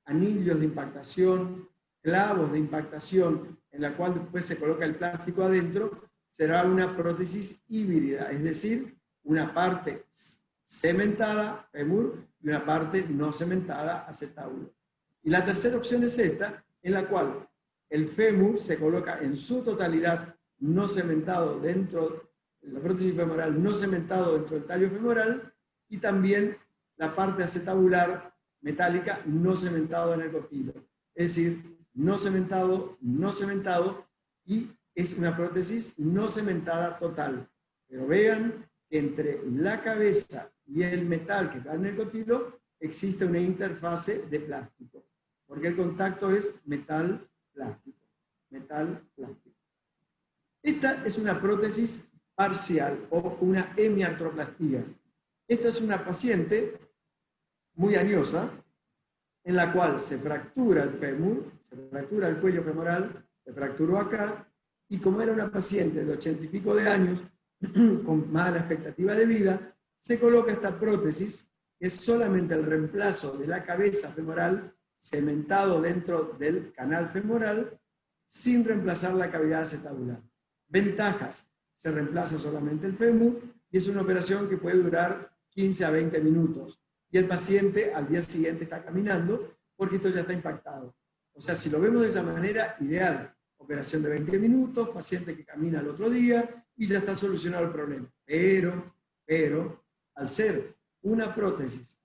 anillos de impactación, clavos de impactación, en la cual después se coloca el plástico adentro, será una prótesis híbrida, es decir, una parte cementada, fémur, y una parte no cementada, acetábulo. Y la tercera opción es esta, en la cual el fémur se coloca en su totalidad no cementado dentro, la prótesis femoral no cementado dentro del tallo femoral, y también la parte acetabular metálica no cementado en el cotilo. Es decir, no cementado, y es una prótesis no cementada total. Pero vean que entre la cabeza y el metal que está en el cotilo existe una interfase de plástico, porque el contacto es metal-plástico. Metal-plástico. Esta es una prótesis parcial o una hemiartroplastía. Esta es una paciente muy añosa, en la cual se fractura el fémur, se fractura el cuello femoral, se fracturó acá, y como era una paciente de 80 y pico de años, con mala expectativa de vida, se coloca esta prótesis, que es solamente el reemplazo de la cabeza femoral cementado dentro del canal femoral, sin reemplazar la cavidad acetabular. Ventajas: se reemplaza solamente el fémur, y es una operación que puede durar 15 a 20 minutos. Y el paciente al día siguiente está caminando porque esto ya está impactado. O sea, si lo vemos de esa manera, ideal. Operación de 20 minutos, paciente que camina al otro día y ya está solucionado el problema. Pero, al ser una prótesis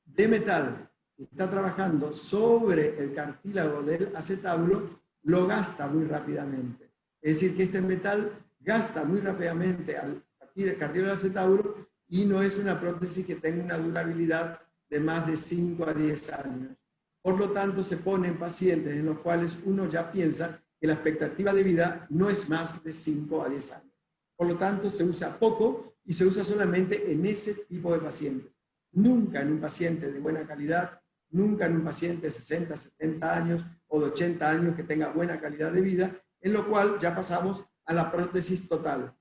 de metal que está trabajando sobre el cartílago del acetábulo, lo gasta muy rápidamente. Es decir, que este metal gasta muy rápidamente al cartílago del acetábulo y no es una prótesis que tenga una durabilidad de más de 5 a 10 años. Por lo tanto, se pone en pacientes en los cuales uno ya piensa que la expectativa de vida no es más de 5 a 10 años. Por lo tanto, se usa poco y se usa solamente en ese tipo de pacientes. Nunca en un paciente de buena calidad, nunca en un paciente de 60, 70 años o de 80 años que tenga buena calidad de vida, en lo cual ya pasamos a la prótesis total.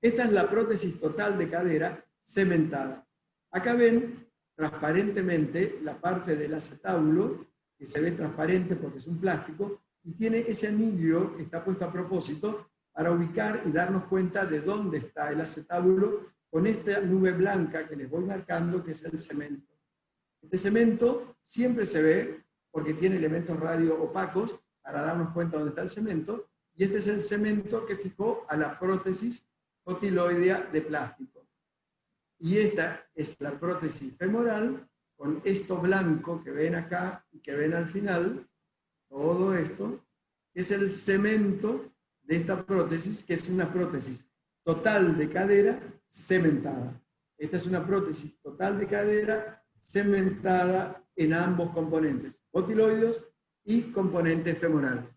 Esta es la prótesis total de cadera cementada. Acá ven transparentemente la parte del acetábulo, que se ve transparente porque es un plástico, y tiene ese anillo que está puesto a propósito para ubicar y darnos cuenta de dónde está el acetábulo con esta nube blanca que les voy marcando, que es el cemento. Este cemento siempre se ve porque tiene elementos radio opacos para darnos cuenta dónde está el cemento, y este es el cemento que fijó a la prótesis cotiloidea de plástico. Y esta es la prótesis femoral con esto blanco que ven acá y que ven al final, todo esto, es el cemento de esta prótesis, que es una prótesis total de cadera cementada. Esta es una prótesis total de cadera cementada en ambos componentes, cotiloides y componente femoral.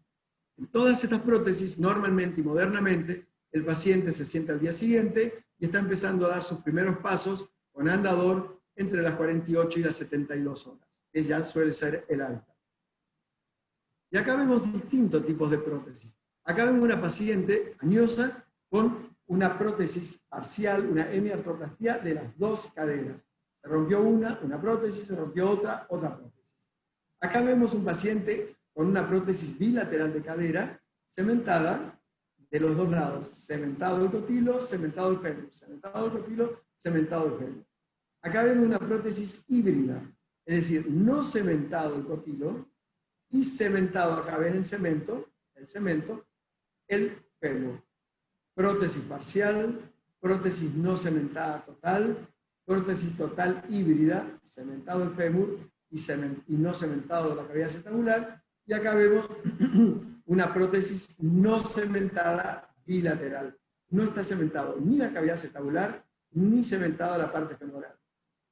En todas estas prótesis, normalmente y modernamente, el paciente se sienta al día siguiente y está empezando a dar sus primeros pasos con andador entre las 48 y las 72 horas, que ya suele ser el alta. Y acá vemos distintos tipos de prótesis. Acá vemos una paciente añosa con una prótesis parcial, una hemiartroplastía de las dos caderas. Se rompió una prótesis, se rompió otra prótesis. Acá vemos un paciente con una prótesis bilateral de cadera, cementada de los dos lados. Cementado el cotilo, cementado el fémur. Cementado el cotilo, cementado el fémur. Acá vemos una prótesis híbrida, es decir, no cementado el cotilo y cementado, acá ven el cemento, el fémur. Prótesis parcial, prótesis no cementada total, prótesis total híbrida, cementado el fémur y no cementado la cavidad acetabular. Y acá vemos una prótesis no cementada bilateral. No está cementado ni la cavidad acetabular ni cementada la parte femoral.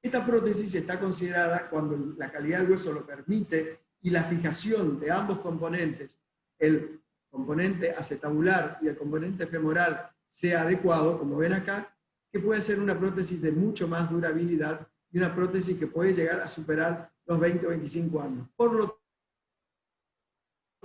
Esta prótesis está considerada cuando la calidad del hueso lo permite y la fijación de ambos componentes, el componente acetabular y el componente femoral, sea adecuado, como ven acá, que puede ser una prótesis de mucho más durabilidad y una prótesis que puede llegar a superar los 20 o 25 años. Por lo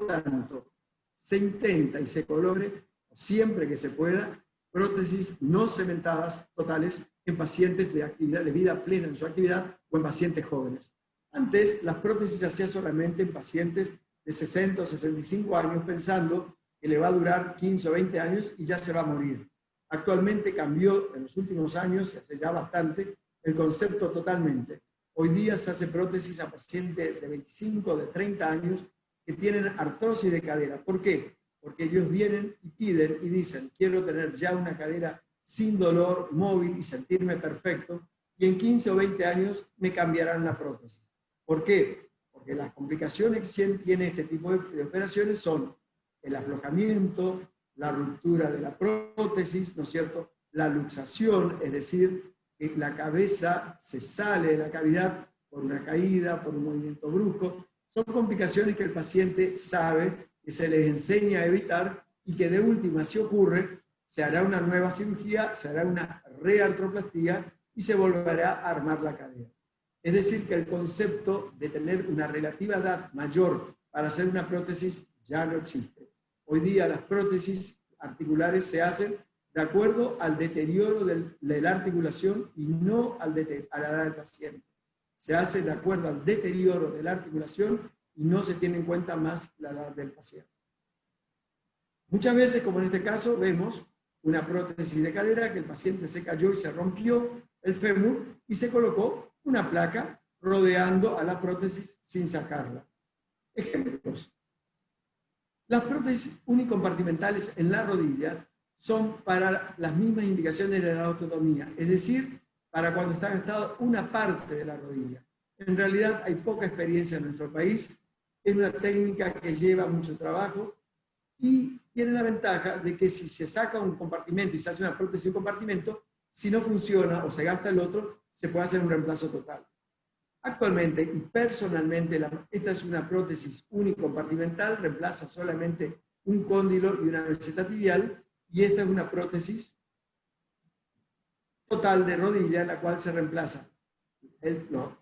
tanto, se intenta y se coloque siempre que se pueda prótesis no cementadas totales en pacientes de actividad de vida plena en su actividad o en pacientes jóvenes. Antes, las prótesis se hacían solamente en pacientes de 60 o 65 años pensando que le va a durar 15 o 20 años y ya se va a morir. Actualmente cambió en los últimos años, hace ya bastante, el concepto totalmente. Hoy día se hace prótesis a pacientes de 25 o de 30 años que tienen artrosis de cadera. ¿Por qué? Porque ellos vienen y piden y dicen, quiero tener ya una cadera sin dolor, móvil y sentirme perfecto, y en 15 o 20 años me cambiarán la prótesis. ¿Por qué? Porque las complicaciones que tiene este tipo de operaciones son el aflojamiento, la ruptura de la prótesis, ¿no es cierto? la luxación, es decir, que la cabeza se sale de la cavidad por una caída, por un movimiento brusco. Son complicaciones que el paciente sabe, que se les enseña a evitar y que de última, si ocurre, se hará una nueva cirugía, se hará una reartroplastía y se volverá a armar la cadera. Es decir, que el concepto de tener una relativa edad mayor para hacer una prótesis ya no existe. Hoy día las prótesis articulares se hacen de acuerdo al deterioro de la articulación y no a la edad del paciente. Se hace de acuerdo al deterioro de la articulación y no se tiene en cuenta más la edad del paciente. Muchas veces, como en este caso, vemos una prótesis de cadera que el paciente se cayó y se rompió el fémur y se colocó una placa rodeando a la prótesis sin sacarla. Ejemplos. Las prótesis unicompartimentales en la rodilla son para las mismas indicaciones de la osteotomía, es decir, para cuando está gastada una parte de la rodilla. En realidad hay poca experiencia en nuestro país, es una técnica que lleva mucho trabajo y tiene la ventaja de que si se saca un compartimento y se hace una prótesis de un compartimento, si no funciona o se gasta el otro, se puede hacer un reemplazo total. Actualmente y personalmente, esta es una prótesis unicompartimental, reemplaza solamente un cóndilo y una meseta tibial, y esta es una prótesis total de rodilla, en la cual se reemplaza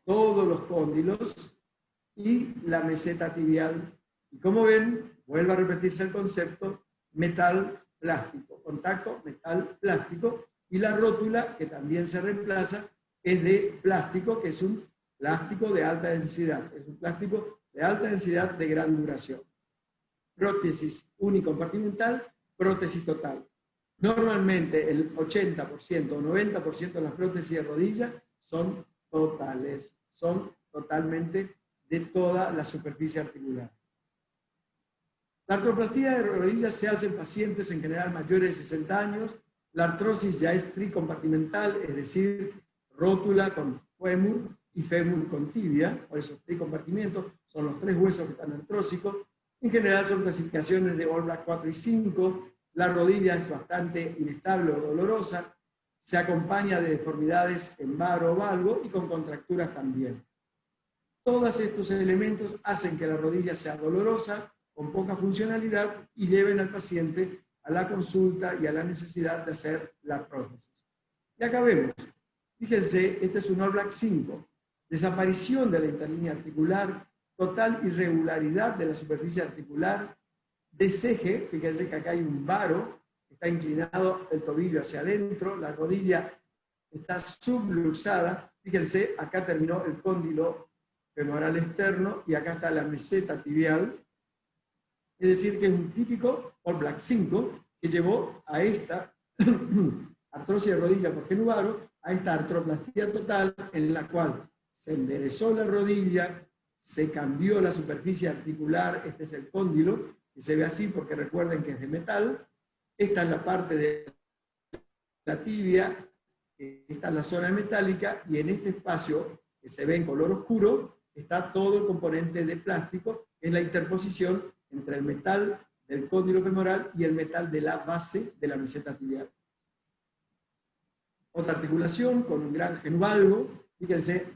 todos los cóndilos y la meseta tibial. Y como ven, vuelve a repetirse el concepto metal plástico, contacto metal plástico, y la rótula, que también se reemplaza, es de plástico, que es un plástico de alta densidad, es un plástico de alta densidad de gran duración. Prótesis unicompartimental, prótesis total. Normalmente el 80% o 90% de las prótesis de rodilla son totales, son totalmente de toda la superficie articular. La artroplastía de rodillas se hace en pacientes en general mayores de 60 años. La artrosis ya es tricompartimental, es decir, rótula con fémur y fémur con tibia, por esos tricompartimientos, son los tres huesos que están artrósicos. En general son clasificaciones de All Black 4 y 5. La rodilla es bastante inestable o dolorosa, se acompaña de deformidades en varo o valgo y con contracturas también. Todos estos elementos hacen que la rodilla sea dolorosa, con poca funcionalidad y lleven al paciente a la consulta y a la necesidad de hacer la prótesis. Y acá vemos, fíjense, este es un All Black 5, desaparición de la interlínea articular, total irregularidad de la superficie articular, deseje, fíjense que acá hay un varo, está inclinado el tobillo hacia adentro, la rodilla está subluxada, fíjense, acá terminó el cóndilo femoral externo y acá está la meseta tibial, es decir que es un típico All Black 5 que llevó a esta artrosis de rodilla por genuvaro, a esta artroplastía total en la cual se enderezó la rodilla, se cambió la superficie articular, este es el cóndilo, que se ve así porque recuerden que es de metal, esta es la parte de la tibia, esta es la zona metálica, y en este espacio que se ve en color oscuro está todo el componente de plástico, que es la interposición entre el metal del cóndilo femoral y el metal de la base de la meseta tibial. Otra articulación con un gran genuvalgo, fíjense,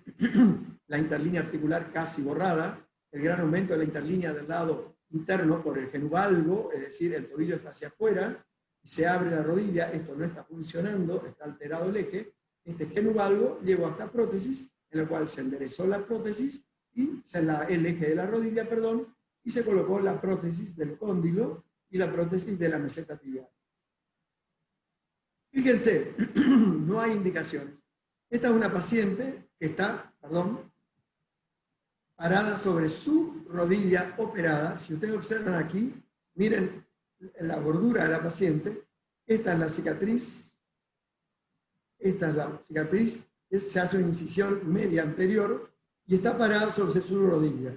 la interlínea articular casi borrada, el gran aumento de la interlínea del lado interno por el genuvalgo, es decir, el tobillo está hacia afuera, y se abre la rodilla, esto no está funcionando, está alterado el eje, este genuvalgo llevó a esta prótesis, en la cual se enderezó la prótesis, y el eje de la rodilla, perdón, y se colocó la prótesis del cóndilo y la prótesis de la meseta tibial. Fíjense, no hay indicaciones. Esta es una paciente que está, parada sobre su rodilla operada. Si ustedes observan aquí, miren la gordura de la paciente. Esta es la cicatriz. Esta es la cicatriz. Se hace una incisión media anterior y está parada sobre su rodilla.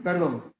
Perdón.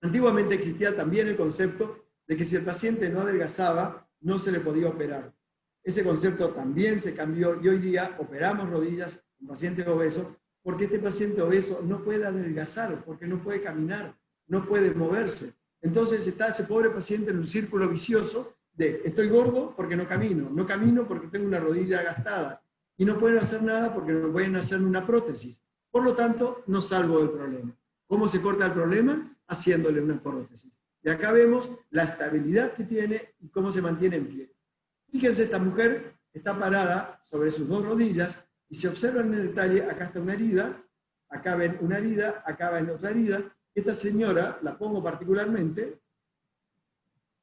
Antiguamente existía también el concepto de que si el paciente no adelgazaba, no se le podía operar. Ese concepto también se cambió y hoy día operamos rodillas en pacientes obesos porque este paciente obeso no puede adelgazar, porque no puede caminar, no puede moverse. Entonces está ese pobre paciente en un círculo vicioso estoy gordo porque no camino, no camino porque tengo una rodilla gastada, y no pueden hacer nada porque no pueden hacer una prótesis. Por lo tanto, no salgo del problema. ¿Cómo se corta el problema? Haciéndole una prótesis. Y acá vemos la estabilidad que tiene y cómo se mantiene en pie. Fíjense, esta mujer está parada sobre sus dos rodillas y si observan en detalle, acá está una herida, acá ven una herida, acá ven otra herida. Esta señora, la pongo particularmente,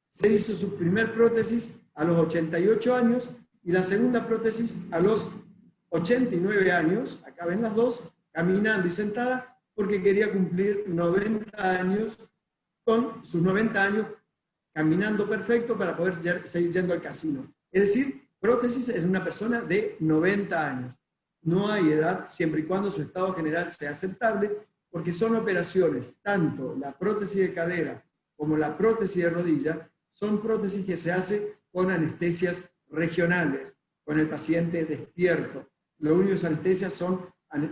se hizo su primer prótesis a los 88 años y la segunda prótesis a los 89 años, acá ven las dos, caminando y sentada, porque quería cumplir 90 años, con sus 90 años caminando perfecto para poder seguir yendo al casino. Es decir, prótesis es una persona de 90 años. No hay edad, siempre y cuando su estado general sea aceptable, porque son operaciones, tanto la prótesis de cadera como la prótesis de rodilla, son prótesis que se hace con anestesias regionales, con el paciente despierto. Los únicos anestesias son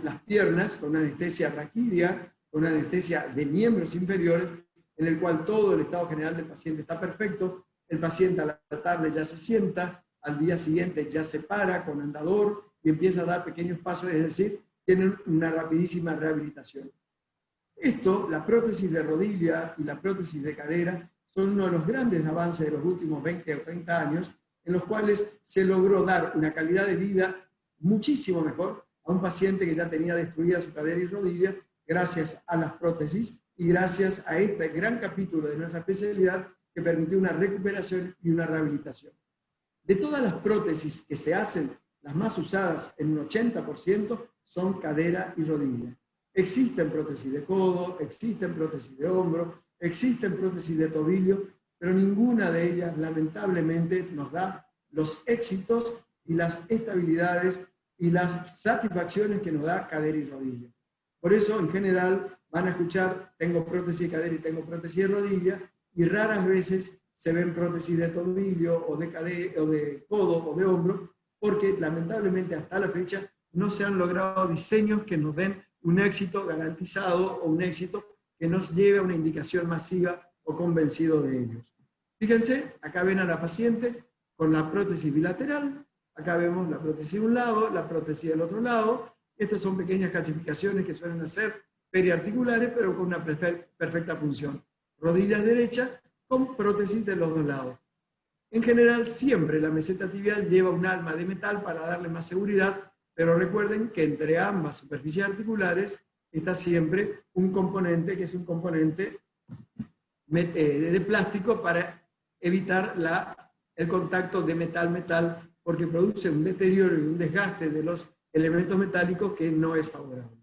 las piernas, con anestesia raquídea, con anestesia de miembros inferiores, en el cual todo el estado general del paciente está perfecto. El paciente a la tarde ya se sienta, al día siguiente ya se para con andador y empieza a dar pequeños pasos, es decir, tienen una rapidísima rehabilitación. Esto, la prótesis de rodilla y la prótesis de cadera, son uno de los grandes avances de los últimos 20 o 30 años, en los cuales se logró dar una calidad de vida muchísimo mejor a un paciente que ya tenía destruida su cadera y rodilla, gracias a las prótesis y gracias a este gran capítulo de nuestra especialidad que permitió una recuperación y una rehabilitación. De todas las prótesis que se hacen, las más usadas en un 80% son cadera y rodilla. Existen prótesis de codo, existen prótesis de hombro, existen prótesis de tobillo, pero ninguna de ellas lamentablemente nos da los éxitos y las estabilidades y las satisfacciones que nos da cadera y rodilla. Por eso, en general, van a escuchar, tengo prótesis de cadera y tengo prótesis de rodilla, y raras veces se ven prótesis de tobillo o de cadera, o de codo o de hombro, porque lamentablemente hasta la fecha no se han logrado diseños que nos den un éxito garantizado o un éxito que nos lleve a una indicación masiva o convencido de ellos. Fíjense, acá ven a la paciente con la prótesis bilateral, acá vemos la prótesis de un lado, la prótesis del otro lado. Estas son pequeñas calcificaciones que suelen hacer periarticulares, pero con una perfecta función. Rodillas derechas con prótesis de los dos lados. En general, siempre la meseta tibial lleva un alma de metal para darle más seguridad, pero recuerden que entre ambas superficies articulares está siempre un componente que es un componente de plástico para evitar el contacto de metal-metal, porque produce un deterioro y un desgaste de los elementos metálicos que no es favorable.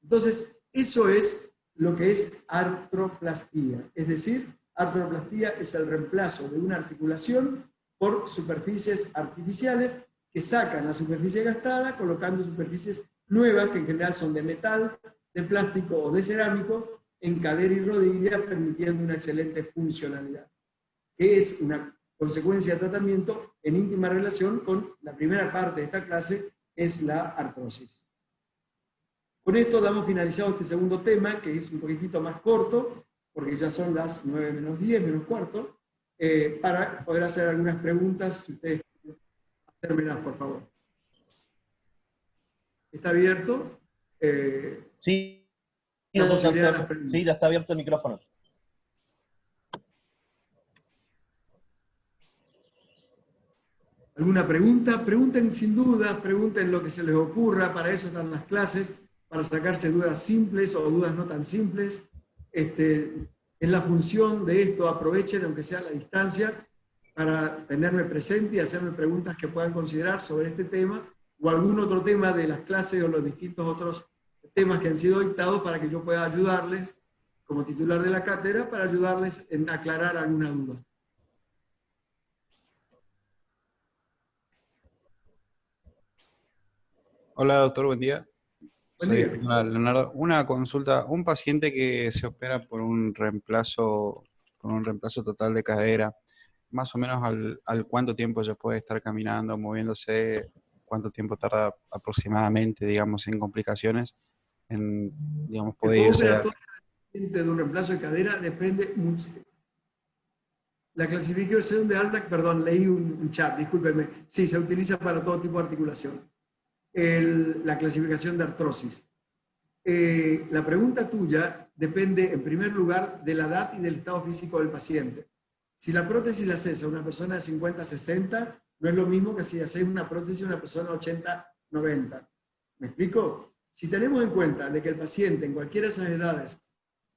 Entonces, eso es lo que es artroplastía. Es decir, artroplastía es el reemplazo de una articulación por superficies artificiales que sacan la superficie gastada colocando superficies nuevas, que en general son de metal, de plástico o de cerámico, en cadera y rodilla, permitiendo una excelente funcionalidad, que es una consecuencia de tratamiento en íntima relación con la primera parte de esta clase, es la artrosis. Con esto damos finalizado este segundo tema, que es un poquitito más corto, porque ya son las 9 menos 10, menos cuarto, para poder hacer algunas preguntas, si ustedes quieren hacérmelas, por favor. ¿Está abierto? Sí, la posibilidad de las doctor. preguntas. Sí, ya está abierto el micrófono. ¿Alguna pregunta? Pregunten sin duda, pregunten lo que se les ocurra, para eso están las clases, para sacarse dudas simples o dudas no tan simples. Es la función de esto, aprovechen aunque sea a la distancia para tenerme presente y hacerme preguntas que puedan considerar sobre este tema o algún otro tema de las clases o los distintos otros temas que han sido dictados para que yo pueda ayudarles como titular de la cátedra para ayudarles en aclarar alguna duda. Hola doctor, buen día. Buen Soy día. Leonardo. Una consulta, un paciente que se opera por un reemplazo total de cadera, más o menos al cuánto tiempo ya puede estar caminando, moviéndose, cuánto tiempo tarda aproximadamente, digamos, en complicaciones, digamos, El puede juego irse a... operatorio de un reemplazo de cadera depende mucho. La clasificación de Altbach, perdón, leí un chat, discúlpenme. Sí, se utiliza para todo tipo de articulación. La clasificación de artrosis. La pregunta tuya depende, en primer lugar, de la edad y del estado físico del paciente. Si la prótesis la haces a una persona de 50, 60, no es lo mismo que si haces una prótesis a una persona de 80, 90. ¿Me explico? Si tenemos en cuenta de que el paciente en cualquiera de esas edades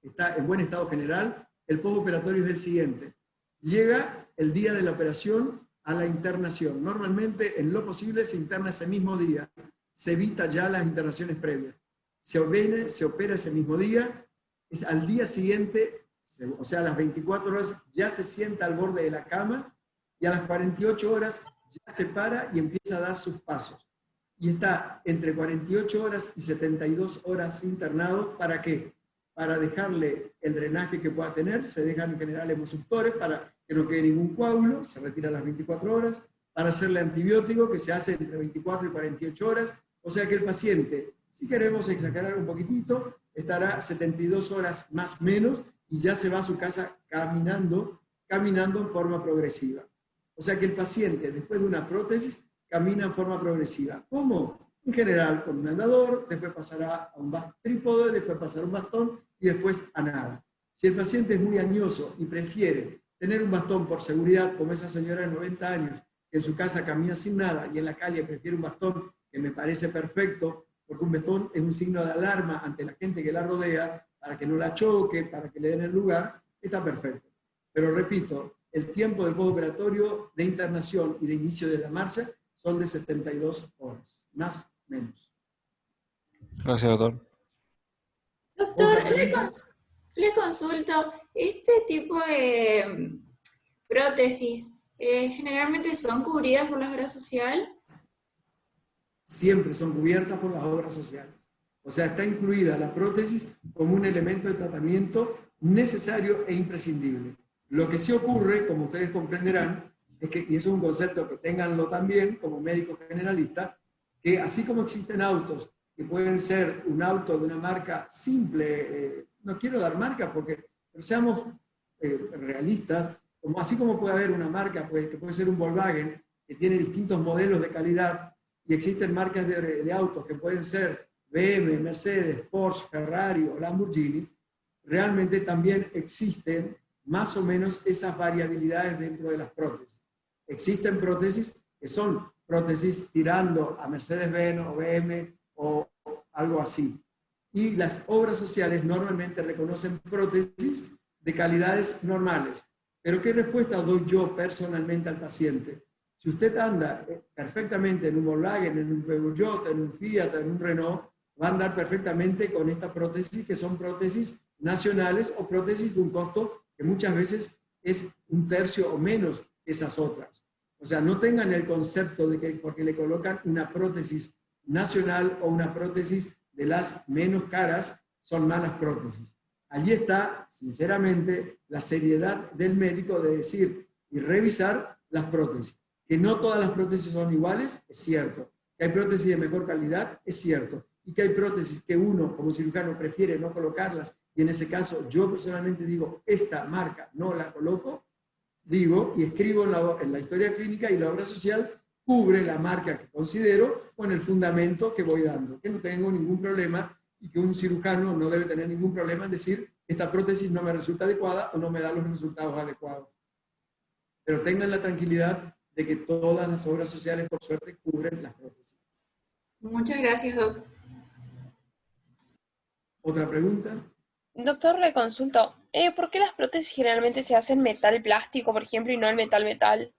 está en buen estado general, el postoperatorio es el siguiente. Llega el día de la operación a la internación. Normalmente, en lo posible, se interna ese mismo día. Se evita ya las internaciones previas. Se opera ese mismo día. Es al día siguiente, o sea, a las 24 horas, ya se sienta al borde de la cama y a las 48 horas ya se para y empieza a dar sus pasos. Y está entre 48 horas y 72 horas internado. ¿Para qué? Para dejarle el drenaje que pueda tener, se dejan en general hemosuctores para que no quede ningún coágulo, se retira a las 24 horas, para hacerle antibiótico que se hace entre 24 y 48 horas, o sea que el paciente, si queremos exagerar un poquitito, estará 72 horas más o menos y ya se va a su casa caminando en forma progresiva. O sea que el paciente, después de una prótesis, camina en forma progresiva. ¿Cómo? En general, con un andador, después pasará a un trípode, después pasará a un bastón y después a nada. Si el paciente es muy añoso y prefiere tener un bastón por seguridad, como esa señora de 90 años, que en su casa camina sin nada y en la calle prefiere un bastón, que me parece perfecto, porque un bastón es un signo de alarma ante la gente que la rodea, para que no la choque, para que le den el lugar, está perfecto. Pero repito, el tiempo del postoperatorio de internación y de inicio de la marcha son de 72 horas, más o menos. Gracias, doctor. Doctor, le consulto, ¿este tipo de prótesis generalmente son cubridas por la obra social? Siempre son cubiertas por las obras sociales. O sea, está incluida la prótesis como un elemento de tratamiento necesario e imprescindible. Lo que sí ocurre, como ustedes comprenderán, es que, y eso es un concepto que ténganlo también como médico generalista, que así como existen autos que pueden ser un auto de una marca simple, no quiero dar marca porque, pero seamos realistas, así como puede haber una marca pues, que puede ser un Volkswagen, que tiene distintos modelos de calidad, y existen marcas de autos que pueden ser BMW, Mercedes, Porsche, Ferrari o Lamborghini, realmente también existen más o menos esas variabilidades dentro de las prótesis. Existen prótesis que son prótesis tirando a Mercedes-Benz o BMW o algo así. Y las obras sociales normalmente reconocen prótesis de calidades normales. Pero ¿qué respuesta doy yo personalmente al paciente? Si usted anda perfectamente en un Volkswagen, en un Peugeot, en un Fiat, en un Renault, va a andar perfectamente con esta prótesis, que son prótesis nacionales o prótesis de un costo que muchas veces es un tercio o menos que esas otras. O sea, no tengan el concepto de que porque le colocan una prótesis nacional o una prótesis de las menos caras, son malas prótesis. Allí está, sinceramente, la seriedad del médico de decir y revisar las prótesis. Que no todas las prótesis son iguales, es cierto. Que hay prótesis de mejor calidad, es cierto. Y que hay prótesis que uno, como cirujano, prefiere no colocarlas, y en ese caso yo personalmente digo, esta marca no la coloco, digo y escribo en la historia clínica, y la obra social cubre la marca que considero con el fundamento que voy dando, que no tengo ningún problema y que un cirujano no debe tener ningún problema en decir esta prótesis no me resulta adecuada o no me da los resultados adecuados. Pero tengan la tranquilidad de que todas las obras sociales, por suerte, cubren las prótesis. Muchas gracias, Doc. ¿Otra pregunta? Doctor, le consulto, ¿por qué las prótesis generalmente se hacen metal plástico, por ejemplo, y no el metal?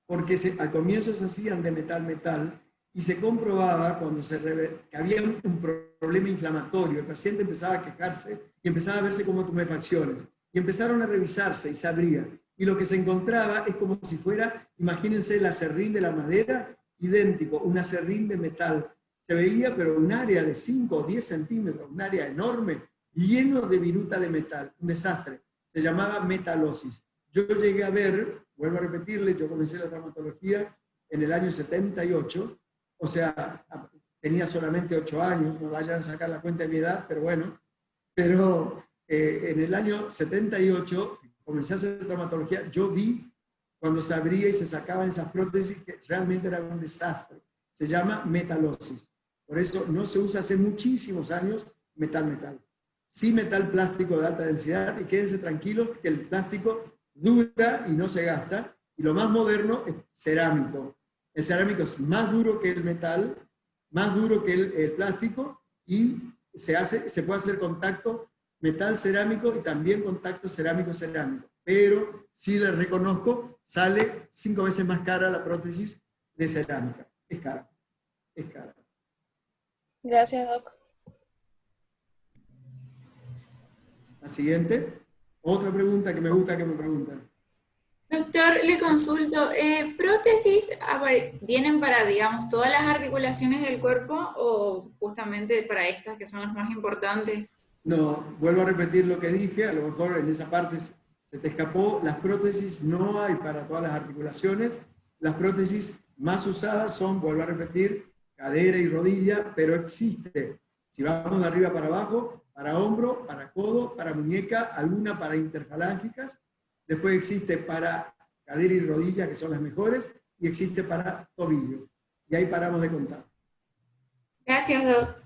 Porque al comienzo se hacían de metal y se comprobaba cuando que había un problema inflamatorio, el paciente empezaba a quejarse y empezaba a verse como tumefacciones. Y empezaron a revisarse y se abrían. Y lo que se encontraba es como si fuera, imagínense el acerrín de la madera, idéntico, un acerrín de metal. Se veía, pero un área de 5 o 10 centímetros, un área enorme, lleno de viruta de metal, un desastre. Se llamaba metalosis. Yo llegué a ver, vuelvo a repetirle, yo comencé la traumatología en el año 78, o sea, tenía solamente 8 años, no vayan a sacar la cuenta de mi edad, pero bueno, pero en el año 78, comencé a hacer traumatología, yo vi cuando se abría y se sacaban esas prótesis que realmente era un desastre. Se llama metalosis. Por eso no se usa hace muchísimos años metal. Sí metal plástico de alta densidad, y quédense tranquilos que el plástico dura y no se gasta. Y lo más moderno es cerámico. El cerámico es más duro que el metal, más duro que el plástico, y se puede hacer contacto metal-cerámico y también contacto cerámico-cerámico. Pero sí les reconozco, sale 5 veces más cara la prótesis de cerámica. Es cara. Es cara. Gracias, Doc. La siguiente. Otra pregunta que me gusta que me preguntan. Doctor, le consulto, ¿prótesis vienen para, digamos, todas las articulaciones del cuerpo o justamente para estas que son las más importantes? No, vuelvo a repetir lo que dije, a lo mejor en esa parte se te escapó. Las prótesis no hay para todas las articulaciones. Las prótesis más usadas son, vuelvo a repetir, cadera y rodilla, pero existe, si vamos de arriba para abajo, para hombro, para codo, para muñeca, alguna para interfalángicas. Después existe para cadera y rodilla, que son las mejores, y existe para tobillo. Y ahí paramos de contar. Gracias, Doc.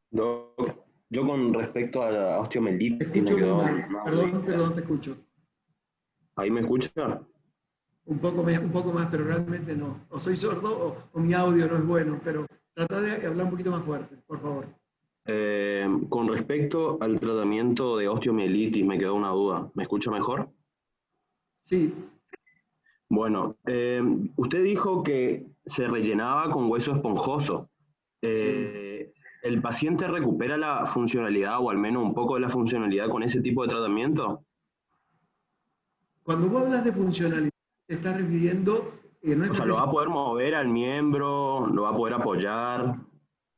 Doc, yo con respecto a la Te osteomielitis me escucho quedó muy mal. una Perdón, duda. te escucho. ¿Ahí me escucha? Un poco más, pero realmente no. O soy sordo o mi audio no es bueno, pero trata de hablar un poquito más fuerte, por favor. Con respecto al tratamiento de osteomielitis me quedó una duda. ¿Me escucha mejor? Sí, Bueno, usted dijo que se rellenaba con hueso esponjoso. ¿El paciente recupera la funcionalidad o al menos un poco de la funcionalidad con ese tipo de tratamiento? cuando vos hablas de funcionalidad, te estás refiriendo, no es O sea, ¿lo va a poder mover al miembro? ¿Lo va a poder apoyar?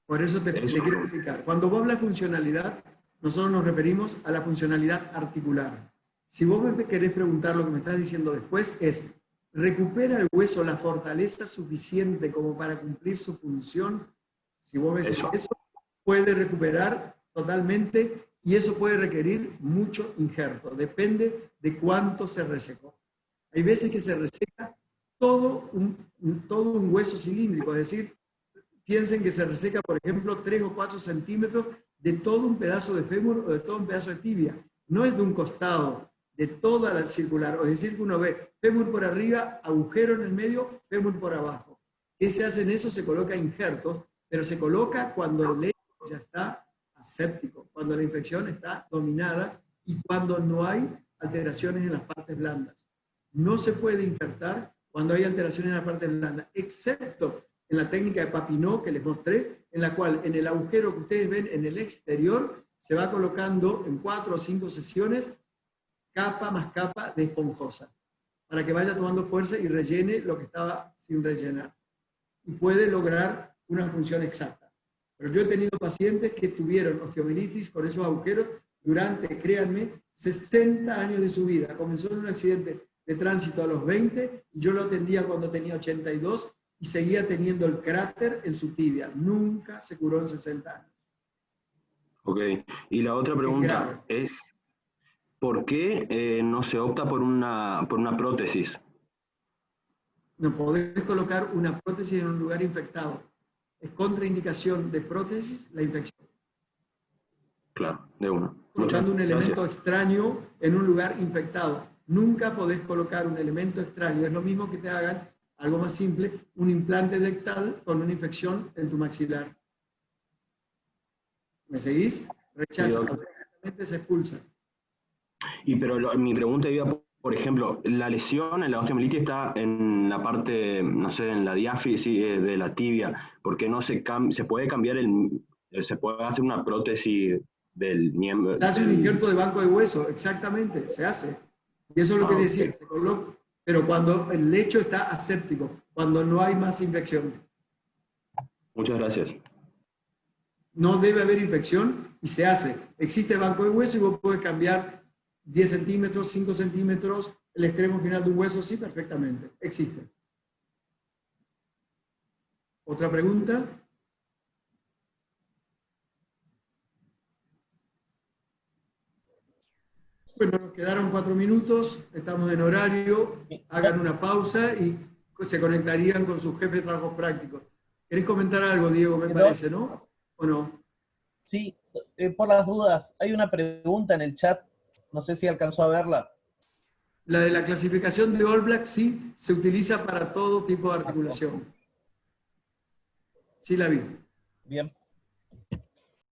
por eso te quiero explicar. Cuando vos hablas de funcionalidad, nosotros nos referimos a la funcionalidad articular. Si vos me querés preguntar lo que me estás diciendo después es, ¿recupera el hueso la fortaleza suficiente como para cumplir su función? Si vos me decís eso, puede recuperar totalmente y eso puede requerir mucho injerto. Depende de cuánto se resecó. Hay veces que se reseca todo un hueso cilíndrico, es decir, piensen que se reseca, por ejemplo, 3 o 4 centímetros de todo un pedazo de fémur o de todo un pedazo de tibia. No es de un costado, de toda la circular. Es decir, que uno ve fémur por arriba, agujero en el medio, fémur por abajo. ¿Qué se hace en eso? Se coloca injertos, pero se coloca cuando el lecho ya está aséptico, cuando la infección está dominada y cuando no hay alteraciones en las partes blandas. No se puede injertar cuando hay alteraciones en la parte blanda, excepto en la técnica de Papineau que les mostré, en la cual en el agujero que ustedes ven en el exterior se va colocando en 4 o 5 sesiones capa más capa de esponjosa para que vaya tomando fuerza y rellene lo que estaba sin rellenar. Y puede lograr una función exacta. Pero yo he tenido pacientes que tuvieron osteomielitis con esos agujeros durante, créanme, 60 años de su vida. Comenzó en un accidente de tránsito a los 20 y yo lo atendía cuando tenía 82 y seguía teniendo el cráter en su tibia. Nunca se curó en 60 años. Ok, y la otra pregunta es, ¿por qué no se opta por una prótesis? No podés colocar una prótesis en un lugar infectado. Es contraindicación de prótesis la infección. Claro, de una. Colocando un elemento extraño en un lugar infectado. Nunca podés colocar un elemento extraño. Es lo mismo que te hagan, algo más simple, un implante dental con una infección en tu maxilar. ¿Me seguís? Rechaza, automáticamente se expulsa. Y pero mi pregunta iba, por ejemplo, la lesión en la osteomielitis está en la parte, no sé, en la diáfisis de la tibia, porque no se puede cambiar se puede hacer una prótesis del miembro. Se hace un injerto de banco de hueso, exactamente, se hace. Y eso es lo que decía, se coloca, pero cuando el lecho está aséptico, cuando no hay más infección. Muchas gracias. No debe haber infección y se hace. Existe banco de hueso y vos podés cambiar 10 centímetros, 5 centímetros, el extremo final de un hueso, sí, perfectamente. Existe. ¿Otra pregunta? Bueno, nos quedaron 4 minutos, estamos en horario, hagan una pausa y se conectarían con sus jefes de trabajos prácticos. ¿Querés comentar algo, Diego, me parece, no? ¿O no? Sí, por las dudas, hay una pregunta en el chat, no sé si alcanzó a verla. La de la clasificación de All Black sí se utiliza para todo tipo de articulación. Sí la vi. Bien.